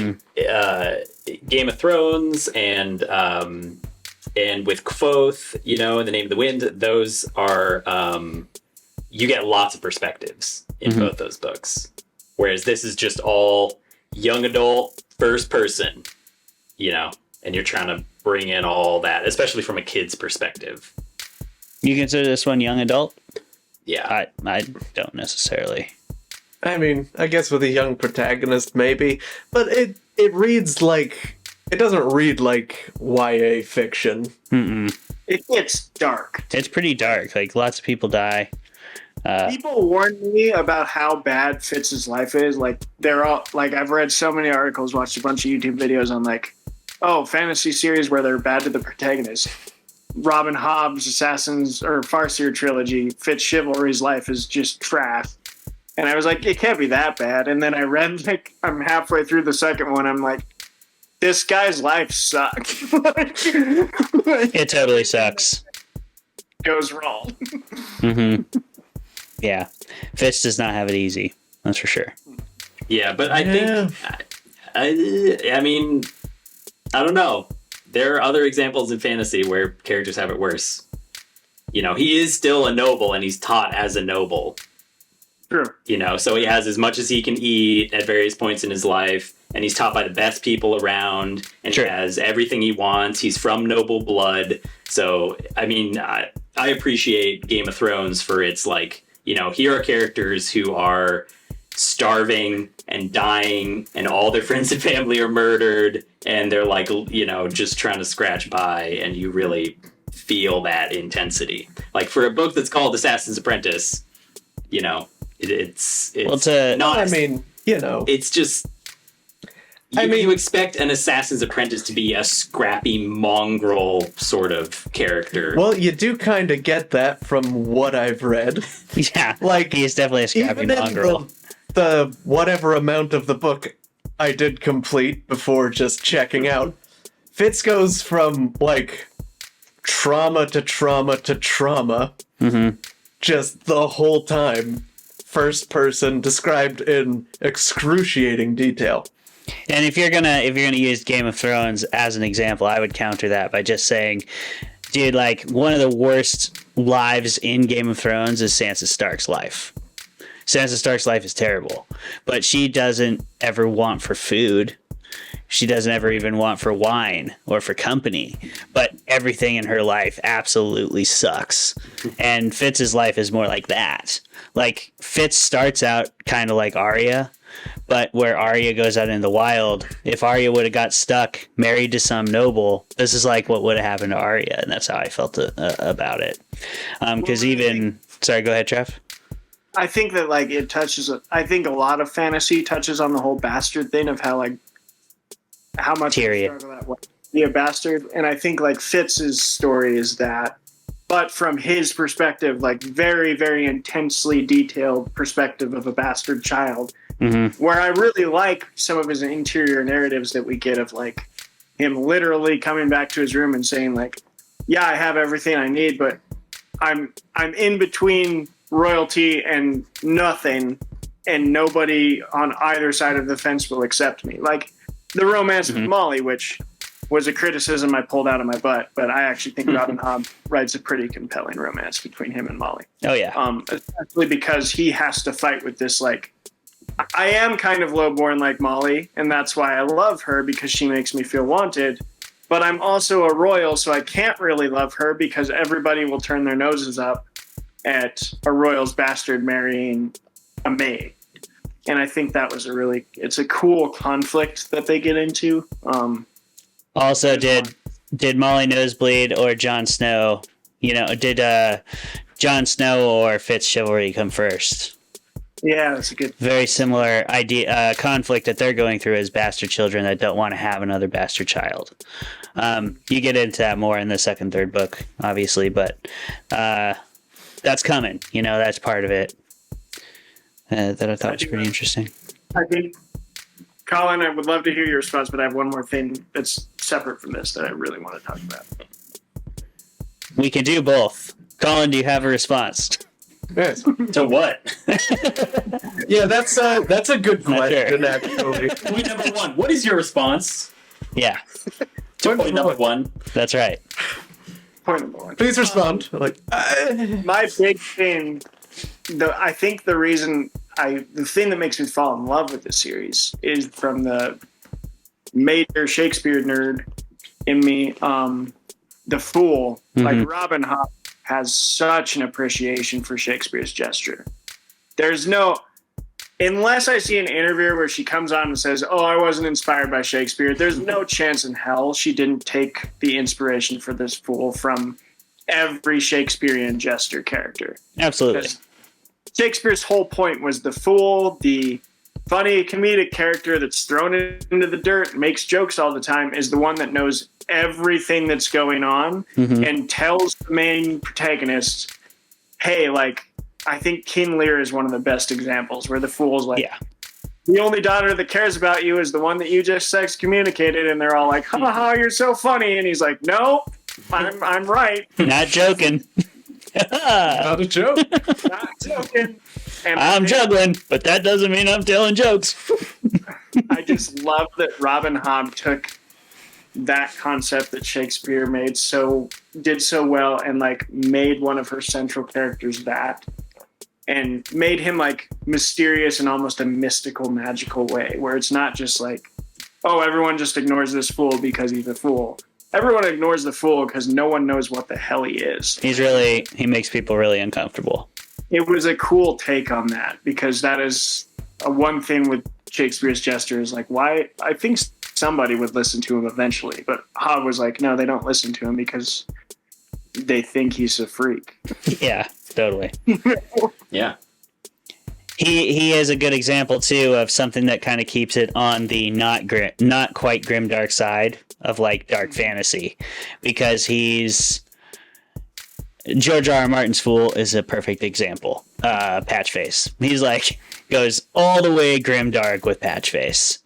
Game of Thrones and with Kvothe, in the Name of the Wind, those are you get lots of perspectives in both those books. Whereas this is just all young adult, first person, and you're trying to bring in all that, especially from a kid's perspective. You consider this one young adult? Yeah. I don't necessarily. I mean, I guess with a young protagonist, maybe. But it reads like... It doesn't read like YA fiction. It gets dark. It's pretty dark. Like, lots of people die. People warned me about how bad Fitz's life is. Like, they're all... Like, I've read so many articles, watched a bunch of YouTube videos on, like, fantasy series where they're bad to the protagonist. Robin Hobb's Assassins or Farseer trilogy, Fitz Chivalry's life is just trash. And I was like, it can't be that bad. And then I read, I'm halfway through the second one. I'm like, this guy's life sucks. It totally sucks. Goes wrong. Yeah. Fitz does not have it easy. That's for sure. Yeah, but I think... I mean... I don't know. There are other examples in fantasy where characters have it worse. He is still a noble, and he's taught as a noble. True. So he has as much as he can eat at various points in his life, and he's taught by the best people around, and he has everything he wants. He's from noble blood. So, I mean, I appreciate Game of Thrones for its, here are characters who are starving and dying, and all their friends and family are murdered, and they're just trying to scratch by, and you really feel that intensity. Like, for a book that's called Assassin's Apprentice, it's not. I mean, it's just. You expect an Assassin's Apprentice to be a scrappy mongrel sort of character. Well, you do kind of get that from what I've read. Yeah, like he's definitely a scrappy mongrel. The whatever amount of the book I did complete before just checking out, Fitz goes from trauma to trauma to trauma, just the whole time, first person, described in excruciating detail. And if you're gonna use Game of Thrones as an example, I would counter that by just saying, dude, one of the worst lives in Game of Thrones is Sansa Stark's life. Sansa Stark's life is terrible, but she doesn't ever want for food. She doesn't ever even want for wine or for company, but everything in her life absolutely sucks. And Fitz's life is more like that. Like, Fitz starts out kind of like Arya, but where Arya goes out in the wild, if Arya would have got stuck, married to some noble, this is like what would have happened to Arya, and that's how I felt about it. Because sorry, go ahead, Trev. I think that like it touches. I think a lot of fantasy touches on the whole bastard thing of how much Tyrion. that was. Be a bastard, and I think like Fitz's story is that, but from his perspective, like very very intensely detailed perspective of a bastard child. Mm-hmm. Where I really like some of his interior narratives that we get of like him literally coming back to his room and saying like, "Yeah, I have everything I need, but I'm in between royalty and nothing, and nobody on either side of the fence will accept me." Like the romance with Molly, which was a criticism I pulled out of my butt, but I actually think Robin Hobb writes a pretty compelling romance between him and Molly. Oh yeah. Especially because he has to fight with this like, I am kind of lowborn like Molly, and that's why I love her, because she makes me feel wanted. But I'm also a royal, so I can't really love her because everybody will turn their noses up at a royal's bastard marrying a maid. And I think that was it's a cool conflict that they get into. Also, did Molly Nosebleed or Jon Snow, did Jon Snow or Fitz chivalry come first? Yeah, that's a good. Very similar idea, conflict that they're going through as bastard children that don't want to have another bastard child. You get into that more in the second, third book, obviously, but that's coming. That's part of it. That I thought was pretty interesting. I think, Colin, I would love to hear your response, but I have one more thing that's separate from this that I really want to talk about. We can do both. Colin, do you have a response? Yes. To what? Yeah, that's a good question, actually. Point number one. What is your response? Yeah, To point number one. that's right. Point number one. Please respond. My big thing, I think the thing that makes me fall in love with this series is from the major Shakespeare nerd in me, the Fool. Mm-hmm. Like Robin Hobb has such an appreciation for Shakespeare's gesture. Unless I see an interview where she comes on and says, "Oh, I wasn't inspired by Shakespeare," there's no chance in hell she didn't take the inspiration for this Fool from every Shakespearean jester character. Absolutely. Because Shakespeare's whole point was the fool, the funny comedic character that's thrown into the dirt, makes jokes all the time, is the one that knows everything that's going on and tells the main protagonist, hey, like, I think King Lear is one of the best examples where the fool's like, the only daughter that cares about you is the one that you just excommunicated, and they're all like, ha ha, you're so funny, and he's like, no, I'm right. Not joking. Not a joke. Not joking. And I'm juggling, but that doesn't mean I'm telling jokes. I just love that Robin Hobb took that concept that Shakespeare did so well and like made one of her central characters that, and made him like mysterious in almost a mystical, magical way, where it's not just like, oh, everyone just ignores this fool because he's a fool. Everyone ignores the fool because no one knows what the hell he is. He makes people really uncomfortable. It was a cool take on that, because that is one thing with Shakespeare's jester is like, why? I think somebody would listen to him eventually, but Hobb was like, no, they don't listen to him because they think he's a freak. Yeah, totally. Yeah. He is a good example too of something that kind of keeps it on the not quite grimdark side of like dark fantasy, because George R. R. Martin's Fool is a perfect example. Patchface. He's like goes all the way grimdark with Patchface.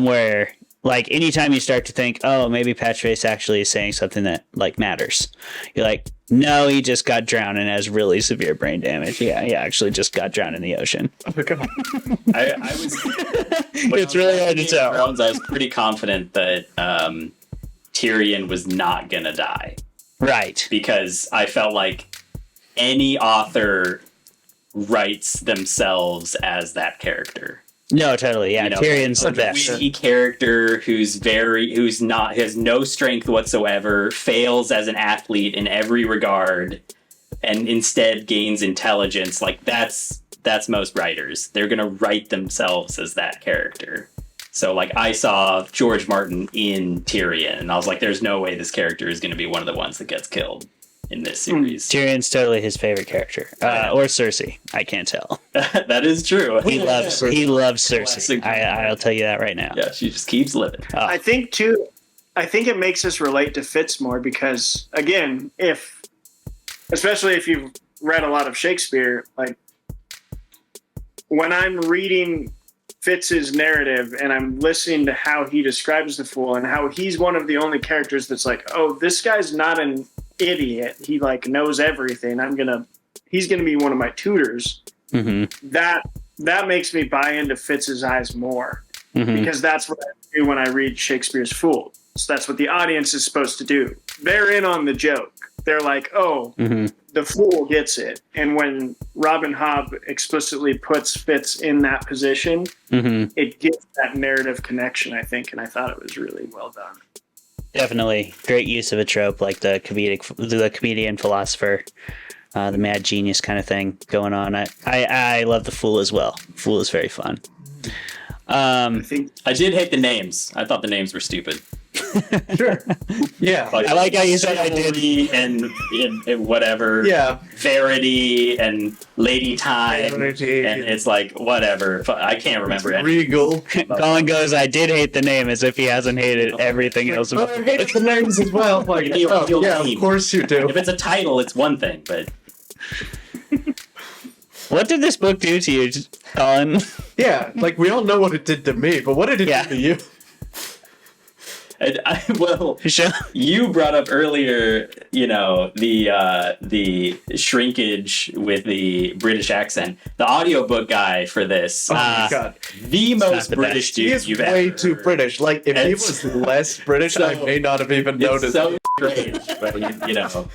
Where like anytime you start to think, oh, maybe Patchface actually is saying something that like matters, you're like, no, he just got drowned and has really severe brain damage. Yeah, he actually just got drowned in the ocean. Oh my god. I was. It's really hard to tell. I was pretty confident that Tyrion was not gonna die. Right. Because I felt like any author writes themselves as that character. No, totally. Yeah, You know, Tyrion's the a best. witty character who's not has no strength whatsoever, fails as an athlete in every regard, and instead gains intelligence. Like that's most writers. They're gonna write themselves as that character. So like I saw George Martin in Tyrion, and I was like, "There's no way this character is gonna be one of the ones that gets killed in this series." Tyrion's totally his favorite character, or Cersei. I can't tell. That is true. He loves Cersei. Classic. I'll tell you that right now. Yeah, she just keeps living. I think too. I think it makes us relate to Fitz more because, again, especially if you've read a lot of Shakespeare, like when I'm reading Fitz's narrative and I'm listening to how he describes the Fool and how he's one of the only characters that's like, oh, this guy's not an idiot. He like knows everything. He's gonna be one of my tutors. Mm-hmm. That makes me buy into Fitz's eyes more because that's what I do when I read Shakespeare's Fool. So that's what the audience is supposed to do. They're in on the joke. They're like, oh, the Fool gets it. And when Robin Hobb explicitly puts Fitz in that position, it gets that narrative connection, I think, and I thought it was really well done. Definitely great use of a trope like the comedian philosopher, the mad genius kind of thing going on. I love the Fool as well. Fool is very fun. I think I did hate the names. I thought the names were stupid. Sure. Yeah. I like how you said I did. And whatever. Yeah. Verity and Lady Time. Verity. And it's like, whatever. I can't remember it. Regal. Colin goes, I did hate the name, as if he hasn't hated everything else. Oh, I hate the names as well. Like, You'll yeah, name. of course you do. If it's a title, it's one thing, but What did this book do to you, Colin? Yeah, like we all know what it did to me, but what did it do to you? well, Sure. you brought up earlier, the shrinkage with the British accent. The audiobook guy for this, Oh my god. the most the British best. He dude is you've way ever too heard. British. Like, if he It's was less British, I may not have even It's noticed. so strange, but you know.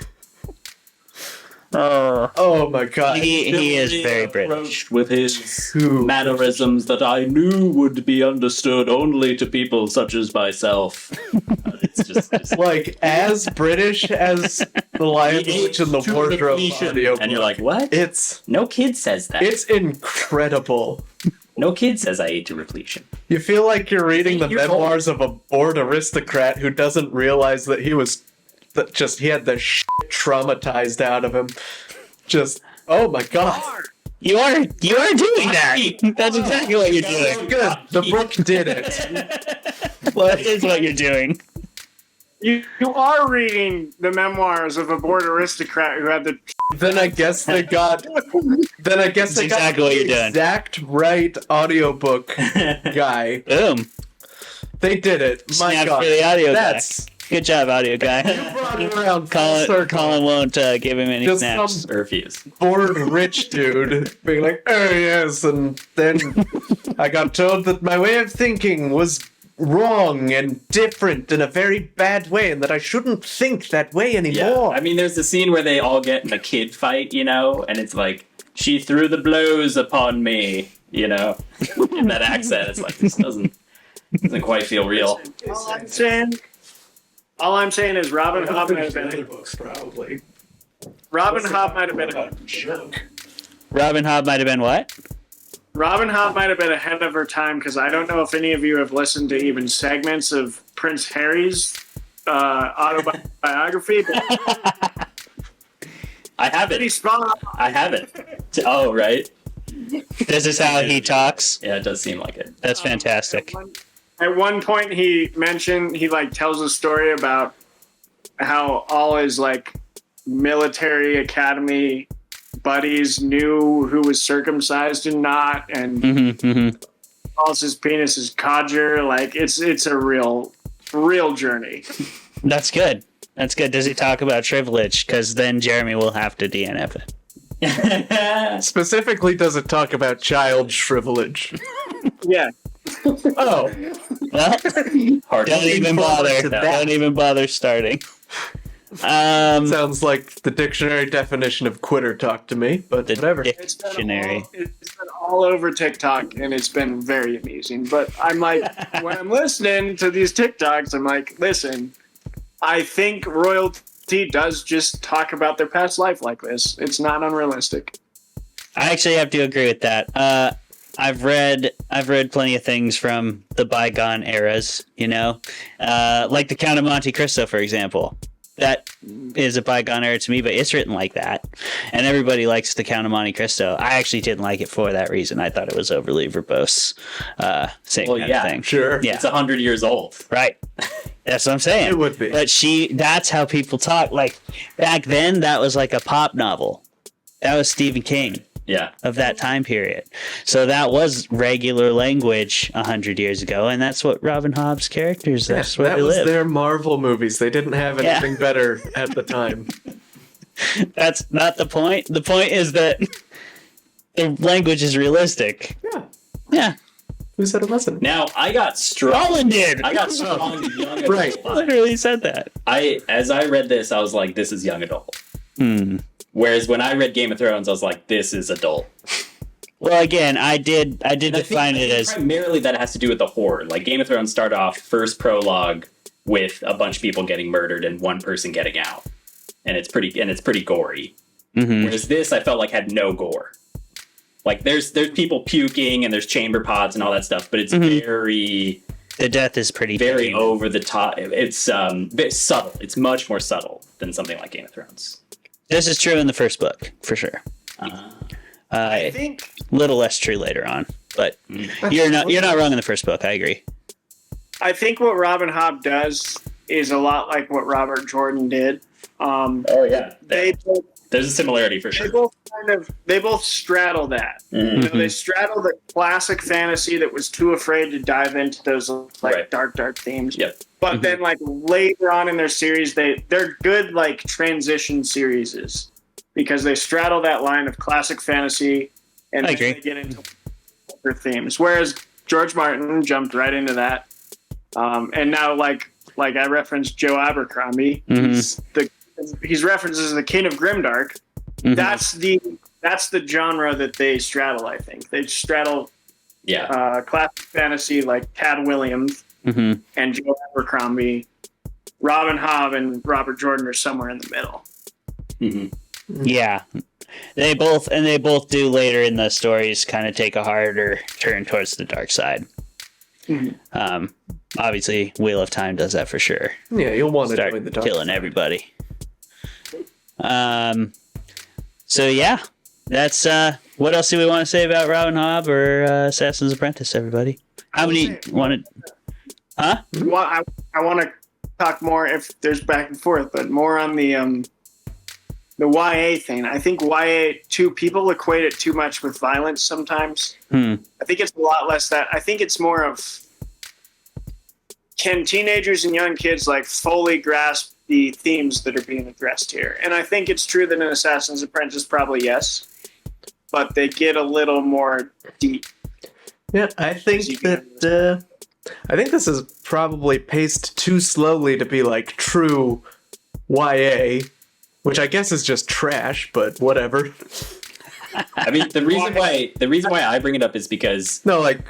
Oh my god. He is very British. Approached with his Too mannerisms that I knew would be understood only to people such as myself. It's just Like, as British as the Lion, the Witch, and the to Wardrobe repletion. audio. And you're like, what? It's No kid says that. incredible. No kid says I ate to repletion. You feel like you're reading the 8 years old. memoirs of a bored aristocrat who doesn't realize that he had the shit traumatized out of him. Just, oh my god. You are doing that. That's exactly what you're doing. Good. The book did it. That is what you're doing. you are reading the memoirs of a bored aristocrat who had the. Then I guess they got. exactly what you're doing. Exact right audiobook guy. Boom. They did it. My Snap god. for the audio That's guy. Good job, audio guy. brought it around full circle. Colin won't give him any Just snaps. some I refuse. bored rich dude being like, oh yes, and then I got told that my way of thinking was wrong and different in a very bad way, and that I shouldn't think that way Yeah. anymore. I mean, there's the scene where they all get in a kid fight, and it's like, she threw the blows upon me, in that accent. It's like, this doesn't quite feel real. All I'm saying is Robin Hobb might have been. books, probably. Robin Hobb might have been. Joke. Robin Hobb might have been what? Robin Hobb might have been ahead of her time because I don't know if any of you have listened to even segments of Prince Harry's autobiography, but I have pretty it. spot on. I have it. Oh, right. This is how he talks. Yeah, it does seem like it. That's fantastic. At one point, he tells a story about how all his military academy buddies knew who was circumcised and not, and calls his penis his codger. It's a real journey. That's good. That's good. Does he talk about privilege? Because then Jeremy will have to DNF it. Specifically, does it talk about child shrivelage? Yeah. Oh, Well, Hard don't even bother. Don't even bother starting. sounds like the dictionary definition of quitter talk to me, but The whatever. It's been dictionary. all all over TikTok, and it's been very amusing. But I'm like, when I'm listening to these TikToks, I'm like, listen, I think royalty does just talk about their past life like this. It's not unrealistic. I actually have to agree with that. I've read plenty of things from the bygone eras, like the Count of Monte Cristo, for example. That is a bygone era to me, but it's written like that, and everybody likes the Count of Monte Cristo. I actually didn't like it for that reason. I thought it was overly verbose. Same kind of thing. Sure. Yeah. It's 100 years old. Right. That's what I'm saying. It would be. But that's how people talk. Like, back then, that was like a pop novel. That was Stephen King. Yeah. Of that time period. So that was regular language 100 years ago, and that's what Robin Hobb's characters, that's where that they was live. their Marvel movies. They didn't have anything better at the time. That's not the point. The point is that the language is realistic. Yeah. Yeah. Who said it wasn't? Now, I got strong. Roland did. I got strong young adult. Right. Literally said that. As I read this, I was like, this is young adult. Whereas when I read Game of Thrones, I was like, this is adult. Well, again, I did I define it as primarily that has to do with the horror. Like Game of Thrones started off first prologue with a bunch of people getting murdered and one person getting out, and it's pretty gory. Whereas this, I felt like had no gore. Like there's people puking and there's chamber pots and all that stuff, but it's very the death is pretty very tame. over the top. It's very subtle. It's much more subtle than something like Game of Thrones. This is true in the first book for sure. I think little less true later on, but you're not wrong in the first book. I agree. I think what Robin Hobb does is a lot like what Robert Jordan did. Oh yeah, there's a similarity for sure. They both straddle that. They straddle the classic fantasy that was too afraid to dive into those dark themes. Yep. But then like later on in their series, they're good like transition series because they straddle that line of classic fantasy and then they get into other themes. Whereas George Martin jumped right into that. And now like I referenced Joe Abercrombie, he's referenced as the King of Grimdark. That's the genre that they straddle. I think they straddle classic fantasy like Tad Williams and Joe Abercrombie. Robin Hobb and Robert Jordan are somewhere in the middle. Yeah, they both do later in the stories kind of take a harder turn towards the dark side. Obviously, Wheel of Time does that for sure. Yeah, you'll want to start join the dark killing side. everybody. So yeah, that's what else do we want to say about Robin Hobb or Assassin's Apprentice? Everybody, how many wanted? Huh? Well, I want to talk more if there's back and forth, but more on the YA thing. I think YA people equate it too much with violence sometimes. I think it's a lot less that. I think it's more of can teenagers and young kids like fully grasp the themes that are being addressed here? And I think it's true that in Assassin's Apprentice, probably yes, but they get a little more deep. Yeah, I think that I think this is probably paced too slowly to be like true YA, which I guess is just trash, but whatever. I mean, the reason why I bring it up is because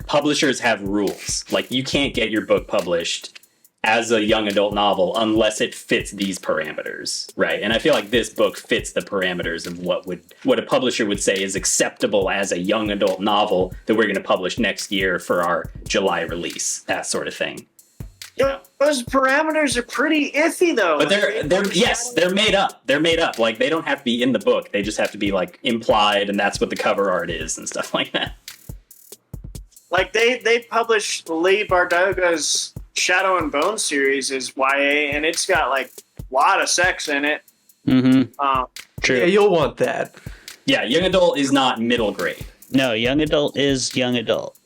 publishers have rules. Like, you can't get your book published as a young adult novel unless it fits these parameters, right? And I feel like this book fits the parameters of what a publisher would say is acceptable as a young adult novel that we're going to publish next year for our July release, that sort of thing. Yeah, those parameters are pretty iffy, though. But they're made up. They're made up. Like, they don't have to be in the book. They just have to be like implied, and that's what the cover art is and stuff like that. Like they published Lee Bardugo's Shadow and Bone series is YA, and it's got like a lot of sex in it. True. Yeah, you'll want that. Yeah, young adult is not middle grade. No, young adult is young adult.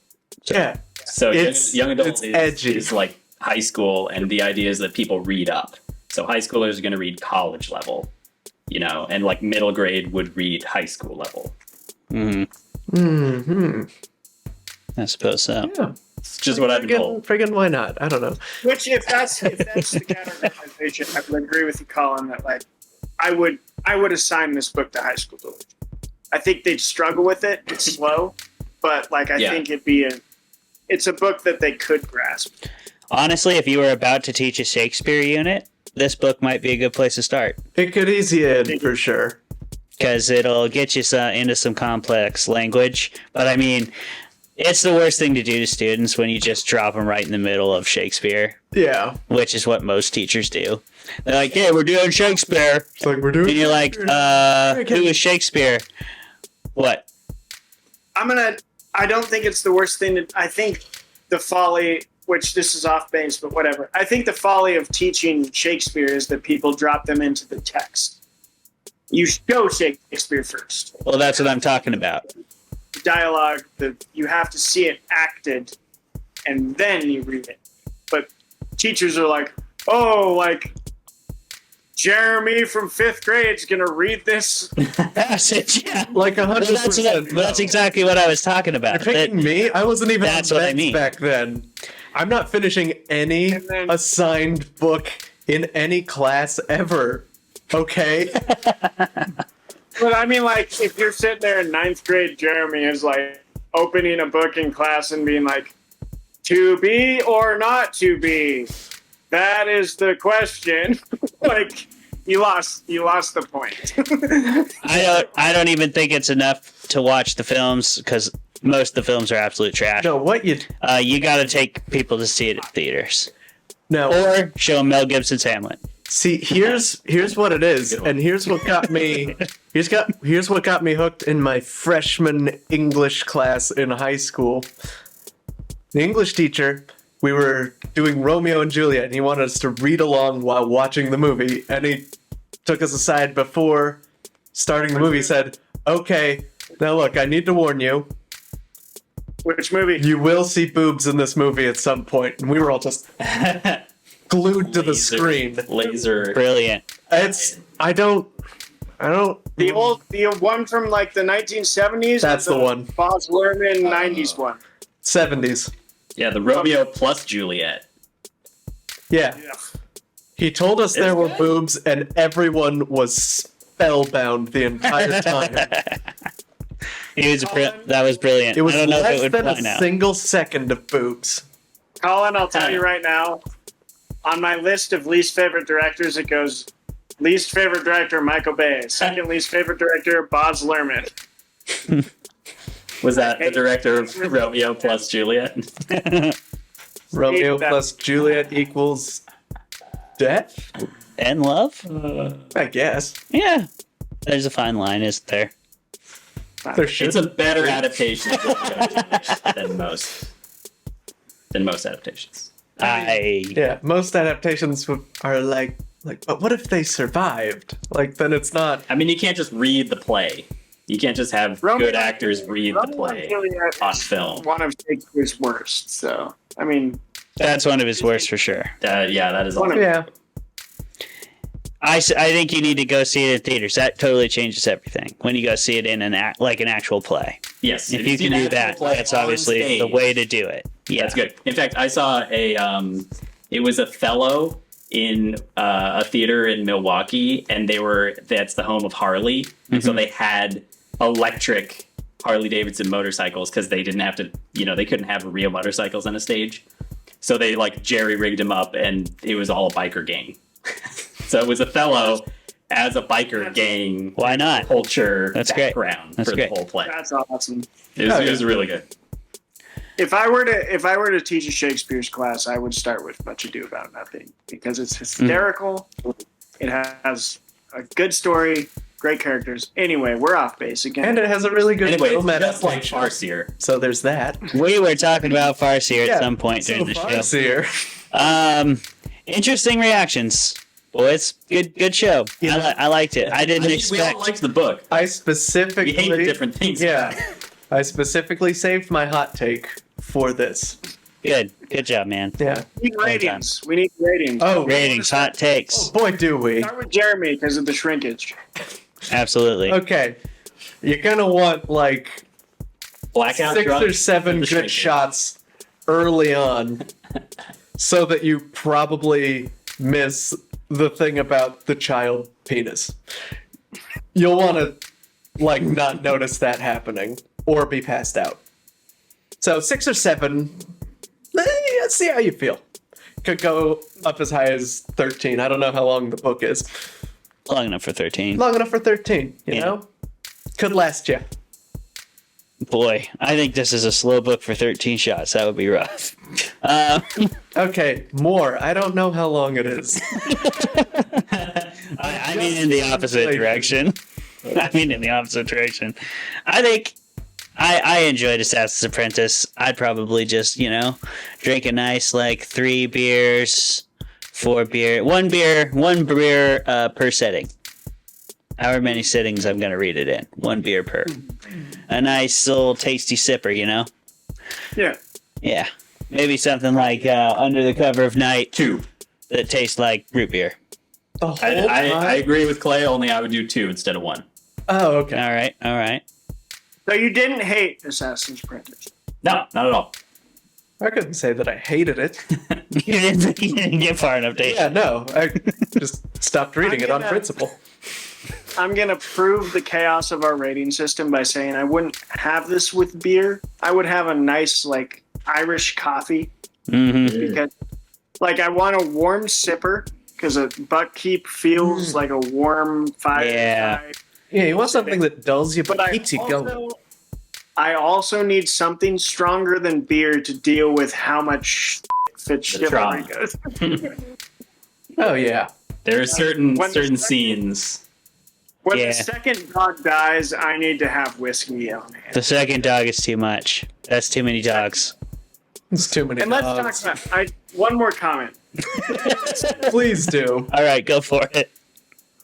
Yeah. So young adult edgy. is like high school, and the idea is that people read up. So high schoolers are going to read college level, and like middle grade would read high school level. I suppose so. Yeah. It's just what I've been told. Friggin' why not? I don't know. Which, if that's the categorization, I would agree with you, Colin, that like I would assign this book to high school. I think they'd struggle with it. It's slow, but like I Yeah. think it's a book that they could grasp. Honestly, if you were about to teach a Shakespeare unit, this book might be a good place to start It could ease you in for sure. because it'll get you into some complex language. But I mean, it's the worst thing to do to students when you just drop them right in the middle of Shakespeare, Yeah. which is what most teachers do. They're like, "Yeah, we're doing Shakespeare," It's like we're doing. and you're like, "Who is Shakespeare?" What? I don't think it's the worst thing. I think the folly, which this is off base, but whatever. I think the folly of teaching Shakespeare is that people drop them into the text. You show Shakespeare first. Well, that's what I'm talking about. Dialogue, you have to see it acted, and then you read it. But teachers are like, oh, like Jeremy from 5th grade is going to read this. Passage, yeah. Like But 100%. that's exactly what I was talking about. You're picking me? I wasn't even That's on what I vets mean. back then. I'm not finishing any And then- assigned book in any class ever. Okay? But I mean, like, if you're sitting there in 9th grade, Jeremy is like opening a book in class and being like, to be or not to be? That is the question. Like, you lost the point. I don't even think it's enough to watch the films because most of the films are absolute trash. No, what you... You got to take people to see it at theaters No. or show them Mel Gibson's Hamlet. See, here's what it is, and here's what got me here's what got me hooked in my freshman English class in high school. The English teacher, we were doing Romeo and Juliet, and he wanted us to read along while watching the movie, and he took us aside before starting the movie, said, "Okay, now look, I need to warn you, Which movie? you will see boobs in this movie at some point." And we were all just glued to the screen. Laser. Brilliant. I don't. The one from like the 1970s? That's or the one. Boz Lerman 90s one. 70s. Yeah, the Romeo plus Juliet. Yeah. Yeah. He told us there were good. boobs, and everyone was spellbound the entire time. That was brilliant. It was I don't know if less it would than fly a now. single second of boobs. Colin, I'll tell you right now, on my list of least favorite directors, it goes least favorite director, Michael Bay. Second least favorite director, Boz Lerman. Was that the director of Romeo plus Juliet? Romeo that- plus Juliet equals death? And love? I guess. Yeah. There's a fine line, isn't there? There should It's a better adaptation of Romeo and Juliet than most adaptations. Yeah, most adaptations are like, but what if they survived? Like, then it's not. I mean, you can't just read the play. You can't just have Romeo- good actors read the Romeo play and Juliet on is film. one of Shakespeare's worst. So, I mean, That's one of his worst for sure. Yeah, that is One all. of- Yeah. I think you need to go see it in theaters. That totally changes everything when you go see it in an actual play. Yes, If you see can an do actual that, play that's on obviously the stage, way to do it. Yeah, That's good. In fact, I saw it was Othello in a theater in Milwaukee, and that's the home of Harley, and so they had electric Harley Davidson motorcycles because they didn't have to, they couldn't have real motorcycles on a stage, so they like jerry rigged them up, and it was all a biker gang. So it was Othello as a biker gang. Why not? Culture That's great. background That's for great. the whole play. that's awesome. It was really good. If I were to teach a Shakespeare's class, I would start with Much Ado About Nothing because it's hysterical. It has a good story, great characters. Anyway, we're off base again. And it has a really good Anyway, film it's just like adaptation. Farseer. So there's that. we were talking about Farseer Yeah, at some point during the show. Farseer. Interesting reactions, boys. Good show. Yeah. I liked it. I didn't We all expect. liked the book. I We specifically. hated different things. Yeah. I specifically saved my hot take for this. Good job, man. Yeah. We need ratings. We need ratings. Oh, Ratings, hot takes. boy, do we. Start with Jeremy because of the shrinkage. Absolutely. Okay. You're gonna want like Blackout 6 drunk or 7 with the good shrinkage. shots early on so that you probably miss the thing about the child penis. You'll want to like not notice that happening or be passed out. So 6 or 7. Let's see how you feel. Could go up as high as 13. I don't know how long the book is. Long enough for 13. Long enough for 13, you Yeah. know? Could last you. Boy, I think this is a slow book for 13 shots. That would be rough. Okay, more. I don't know how long it is. I mean, in the opposite direction. I think I enjoyed Assassin's Apprentice. I'd probably just, drink a nice, 3 beers, 4 beer, 1 beer per setting. However many sittings I'm going to read it in. 1 beer per. A nice little tasty sipper, Yeah. Yeah. Maybe something like Under the Cover of Night 2. that tastes like root beer. The whole I time? agree with Clay, only I would do 2 instead of 1. Oh, okay. All right. So you didn't hate Assassin's Apprentice? No, not at all. I couldn't say that I hated it. You didn't get far enough, did you? Yeah, no. I just stopped reading it on gonna- principle. I'm going to prove the chaos of our rating system by saying I wouldn't have this with beer. I would have a nice, Irish coffee. Mm-hmm. Because, I want a warm sipper because a Buckkeep feels like a warm fire. Yeah. Yeah, you want something that dulls you but But keeps you going. I also need something stronger than beer to deal with how much trauma. goes. Oh, yeah. There are certain When the second- scenes. When Yeah. the second dog dies, I need to have whiskey on hand. The second dog is too much. That's too many dogs. It's too many And let's dogs. talk about one more comment. Please do. All right, go for it.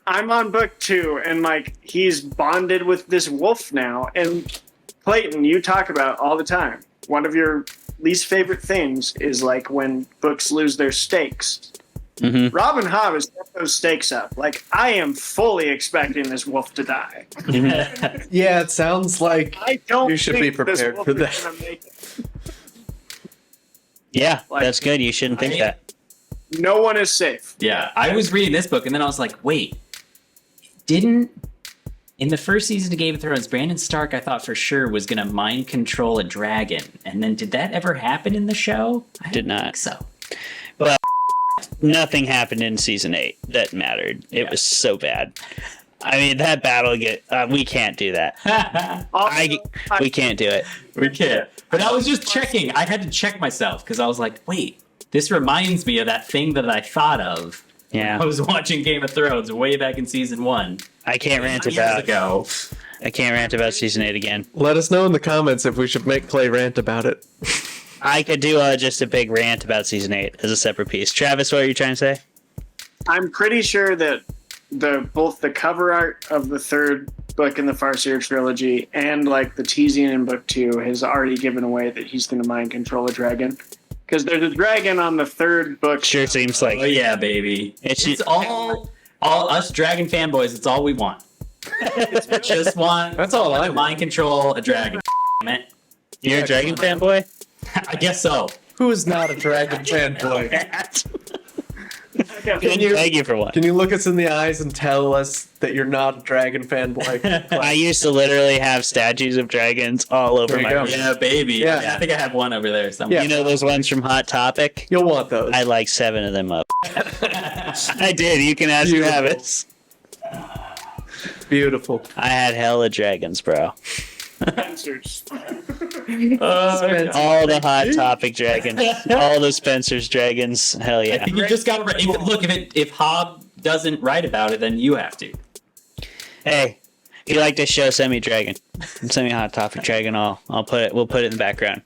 I'm on book 2, and he's bonded with this wolf now. And Clayton, you talk about all the time. One of your least favorite things is when books lose their stakes. Mm-hmm. Robin Hobb has set those stakes up. I am fully expecting this wolf to die. Yeah, it sounds like I don't. You should think be this prepared wolf for is that. gonna make it. Yeah, that's good. You shouldn't think that. No one is safe. Yeah, I was reading this book and then I was like, wait, in the first season of Game of Thrones, Brandon Stark, I thought for sure was going to mind control a dragon. And then did that ever happen in the show? I Did don't not. think so. Nothing happened in season 8 that mattered. It was so bad. I mean, that battle we can't do that. Also, We can't do it. We can't. But I was just checking. I had to check myself because I was like, wait, this reminds me of that thing that I thought of. Yeah. I was watching Game of Thrones way back in season 1. I can't rant Years about. ago. I can't rant about season 8 again. let us know in the comments if we should make Clay rant about it. I could do just a big rant about season 8 as a separate piece. Travis, what are you trying to say? I'm pretty sure that both the cover art of the 3rd book in the Farseer trilogy and the teasing in book 2 has already given away that he's going to mind control a dragon. Because there's a dragon on the 3rd book. Sure seems like. Oh yeah, baby. It's It's all us dragon fanboys. It's all we want. Just want. That's all I to want. mind control a dragon. Damn it. You're a dragon fanboy? I guess so. Who is not a dragon fanboy? Thank you for one. Can you look us in the eyes and tell us that you're not a dragon fanboy? I used to literally have statues of dragons all over There you my go. room. Yeah, baby. Yeah. Yeah, I think I have one over there somewhere. You know those ones from Hot Topic? You'll want those. I like 7 of them up. I did. You can ask Beautiful. Travis. Beautiful. I had hella dragons, bro. Spencers. All the Hot Topic dragons. All the Spencer's dragons. Hell I yeah. think you just gotta look. If Hobb doesn't write about it, then you have to. Hey, if you like this show, send me a dragon. Send me a Hot Topic dragon. We'll put it in the background.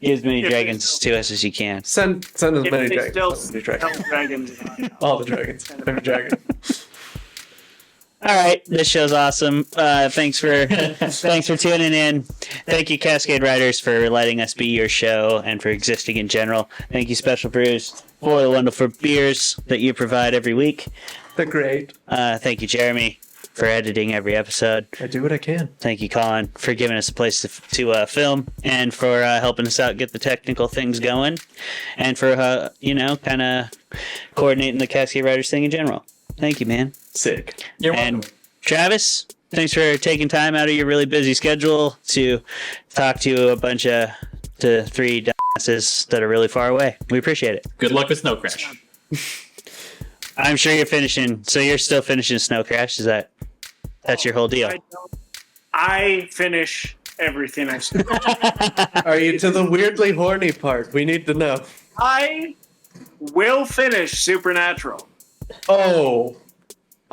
Get as many If dragons to us as you can. Send as many If they dragons. still As many dragons. sell dragons. All the dragons. Every dragon. All right, this show's awesome. Thanks for tuning in. Thank you, Cascade Writers, for letting us be your show and for existing in general. Thank you, Special Brews, for the wonderful beers that you provide every week. They're great. Thank you, Jeremy, for editing every episode. I do what I can. Thank you, Colin, for giving us a place to film and for helping us out get the technical things going and for kind of coordinating the Cascade Writers thing in general. Thank you, man. Sick. You're And welcome. Travis, thanks for taking time out of your really busy schedule to talk to a bunch of to three dumbasses that are really far away. We appreciate it. Good luck with Snow Crash. I'm sure you're finishing. So you're still finishing Snow Crash? That's your whole deal? I finish everything I start. Are you to the weirdly horny part? We need to know. I will finish Supernatural.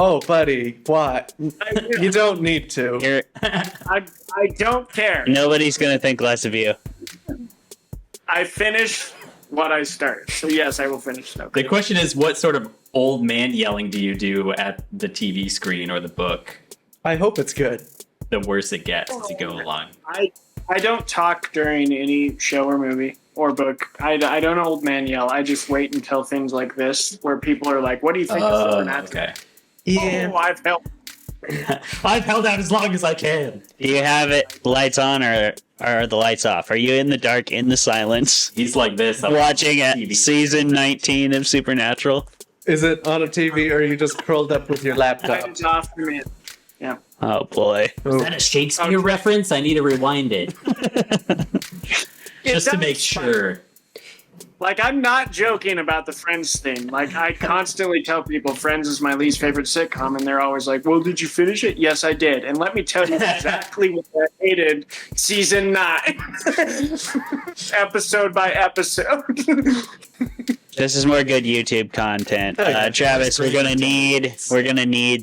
Oh, buddy, what? I will. You don't need to. You're, I don't care. nobody's gonna think less of you. I finish what I start. So yes, I will finish Snow The Crash. question is, what sort of old man yelling do you do at the TV screen or the book? I hope it's good. The worse it gets as you go along. I don't talk during any show or movie or book. I don't old man yell. I just wait until things like this, where people are like, "What do you think of Supernatural?" Okay. Yeah. Oh, I've helped. I've held out as long as I can. Do you have it lights on or are the lights off? Are you in the dark, in the silence, He's like this. watching at TV. season 19 of Supernatural? Is it on a TV or are you just curled up with your laptop? It's off for me. Yeah. Oh boy. Is that a Shakespeare reference? I need to rewind it. Just to make sure. Like, I'm not joking about the Friends thing. Like, I constantly tell people Friends is my least favorite sitcom, and they're always like, "Well, did you finish it?" Yes, I did. And let me tell you exactly what I hated season 9, episode by episode. This is more good YouTube content. Okay. Travis, we're gonna need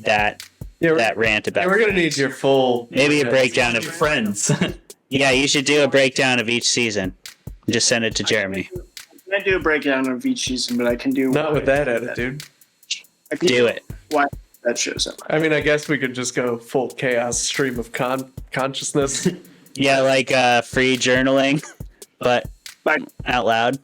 that rant about. We're gonna need your full. Maybe a breakdown of. Friends. Yeah, you should do a breakdown of each season. Just send it to Jeremy. I do a breakdown of each season, but I can do Not with that attitude. I can Do it. why that shows up. I mean, I guess we could just go full chaos stream of consciousness. Yeah, like free journaling, but Like, out loud.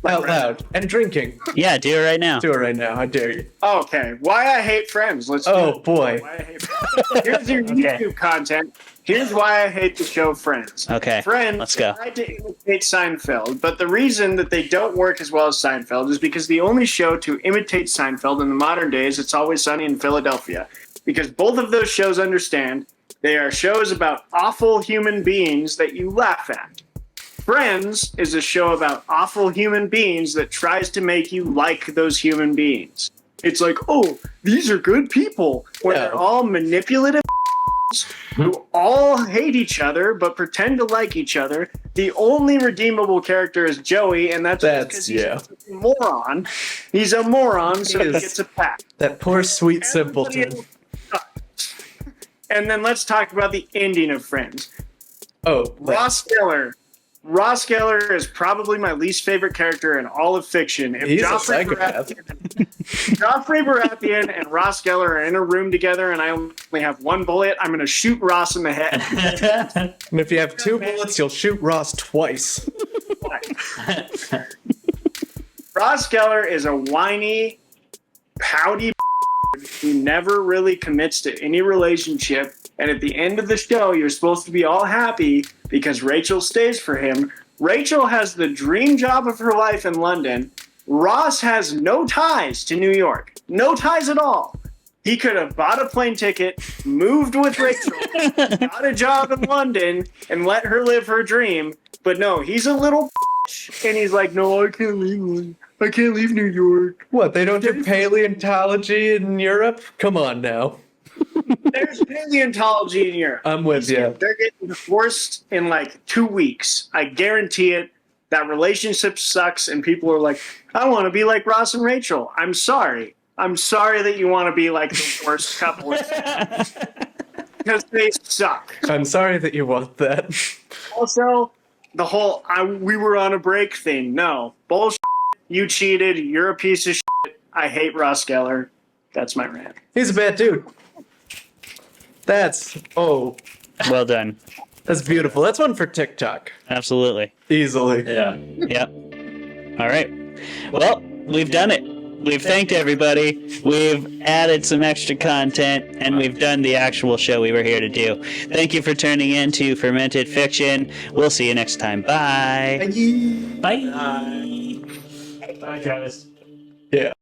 Out loud. And drinking. Yeah, do it right now. Do it right now. I dare you. okay, why I hate Friends. Let's do Oh, it. boy. Why I hate Friends. Here's your YouTube content. Here's why I hate the show Friends. Okay, Friends let's go. tried to imitate Seinfeld, but the reason that they don't work as well as Seinfeld is because the only show to imitate Seinfeld in the modern days, It's Always Sunny in Philadelphia. Because both of those shows understand they are shows about awful human beings that you laugh at. Friends is a show about awful human beings that tries to make you like those human beings. It's like, oh, these are good people, where they're all manipulative who all hate each other but pretend to like each other. The only redeemable character is Joey, and that's because he's a moron. He's a moron, so he gets a pass. That poor sweet simpleton. Everybody else sucks. And then let's talk about the ending of Friends. Oh, Ross Geller is probably my least favorite character in all of fiction. If he's a Joffrey psychopath. Baratheon and Ross Geller are in a room together and I only have one bullet, I'm going to shoot Ross in the head. And if you have 2 bullets, you'll shoot Ross twice. Ross Geller is a whiny, pouty who never really commits to any relationship. And at the end of the show, you're supposed to be all happy because Rachel stays for him. Rachel has the dream job of her life in London. Ross has no ties to New York. No ties at all. He could have bought a plane ticket, moved with Rachel, got a job in London, and let her live her dream. But no, he's a little bitch, and he's like, no, I can't leave. I can't leave New York. What, they don't do paleontology in Europe? Come on now. There's paleontology in Europe. I'm with you. They're getting divorced in like 2 weeks. I guarantee it. That relationship sucks, and people are like, I want to be like Ross and Rachel. I'm sorry. I'm sorry that you want to be like the worst couple. Because they suck. I'm sorry that you want that. Also, the whole we were on a break thing. No. Bullshit. You cheated. You're a piece of shit. I hate Ross Geller. That's my rant. He's a bad dude. That's Well done. that's beautiful. That's one for TikTok. Absolutely. Easily. Yeah. Yep. All right. Well, we've done it. We've thanked everybody. We've added some extra content, and we've done the actual show we were here to do. Thank you for tuning in to Fermented Fiction. We'll see you next time. Bye. Bye. Bye, Travis. Yeah.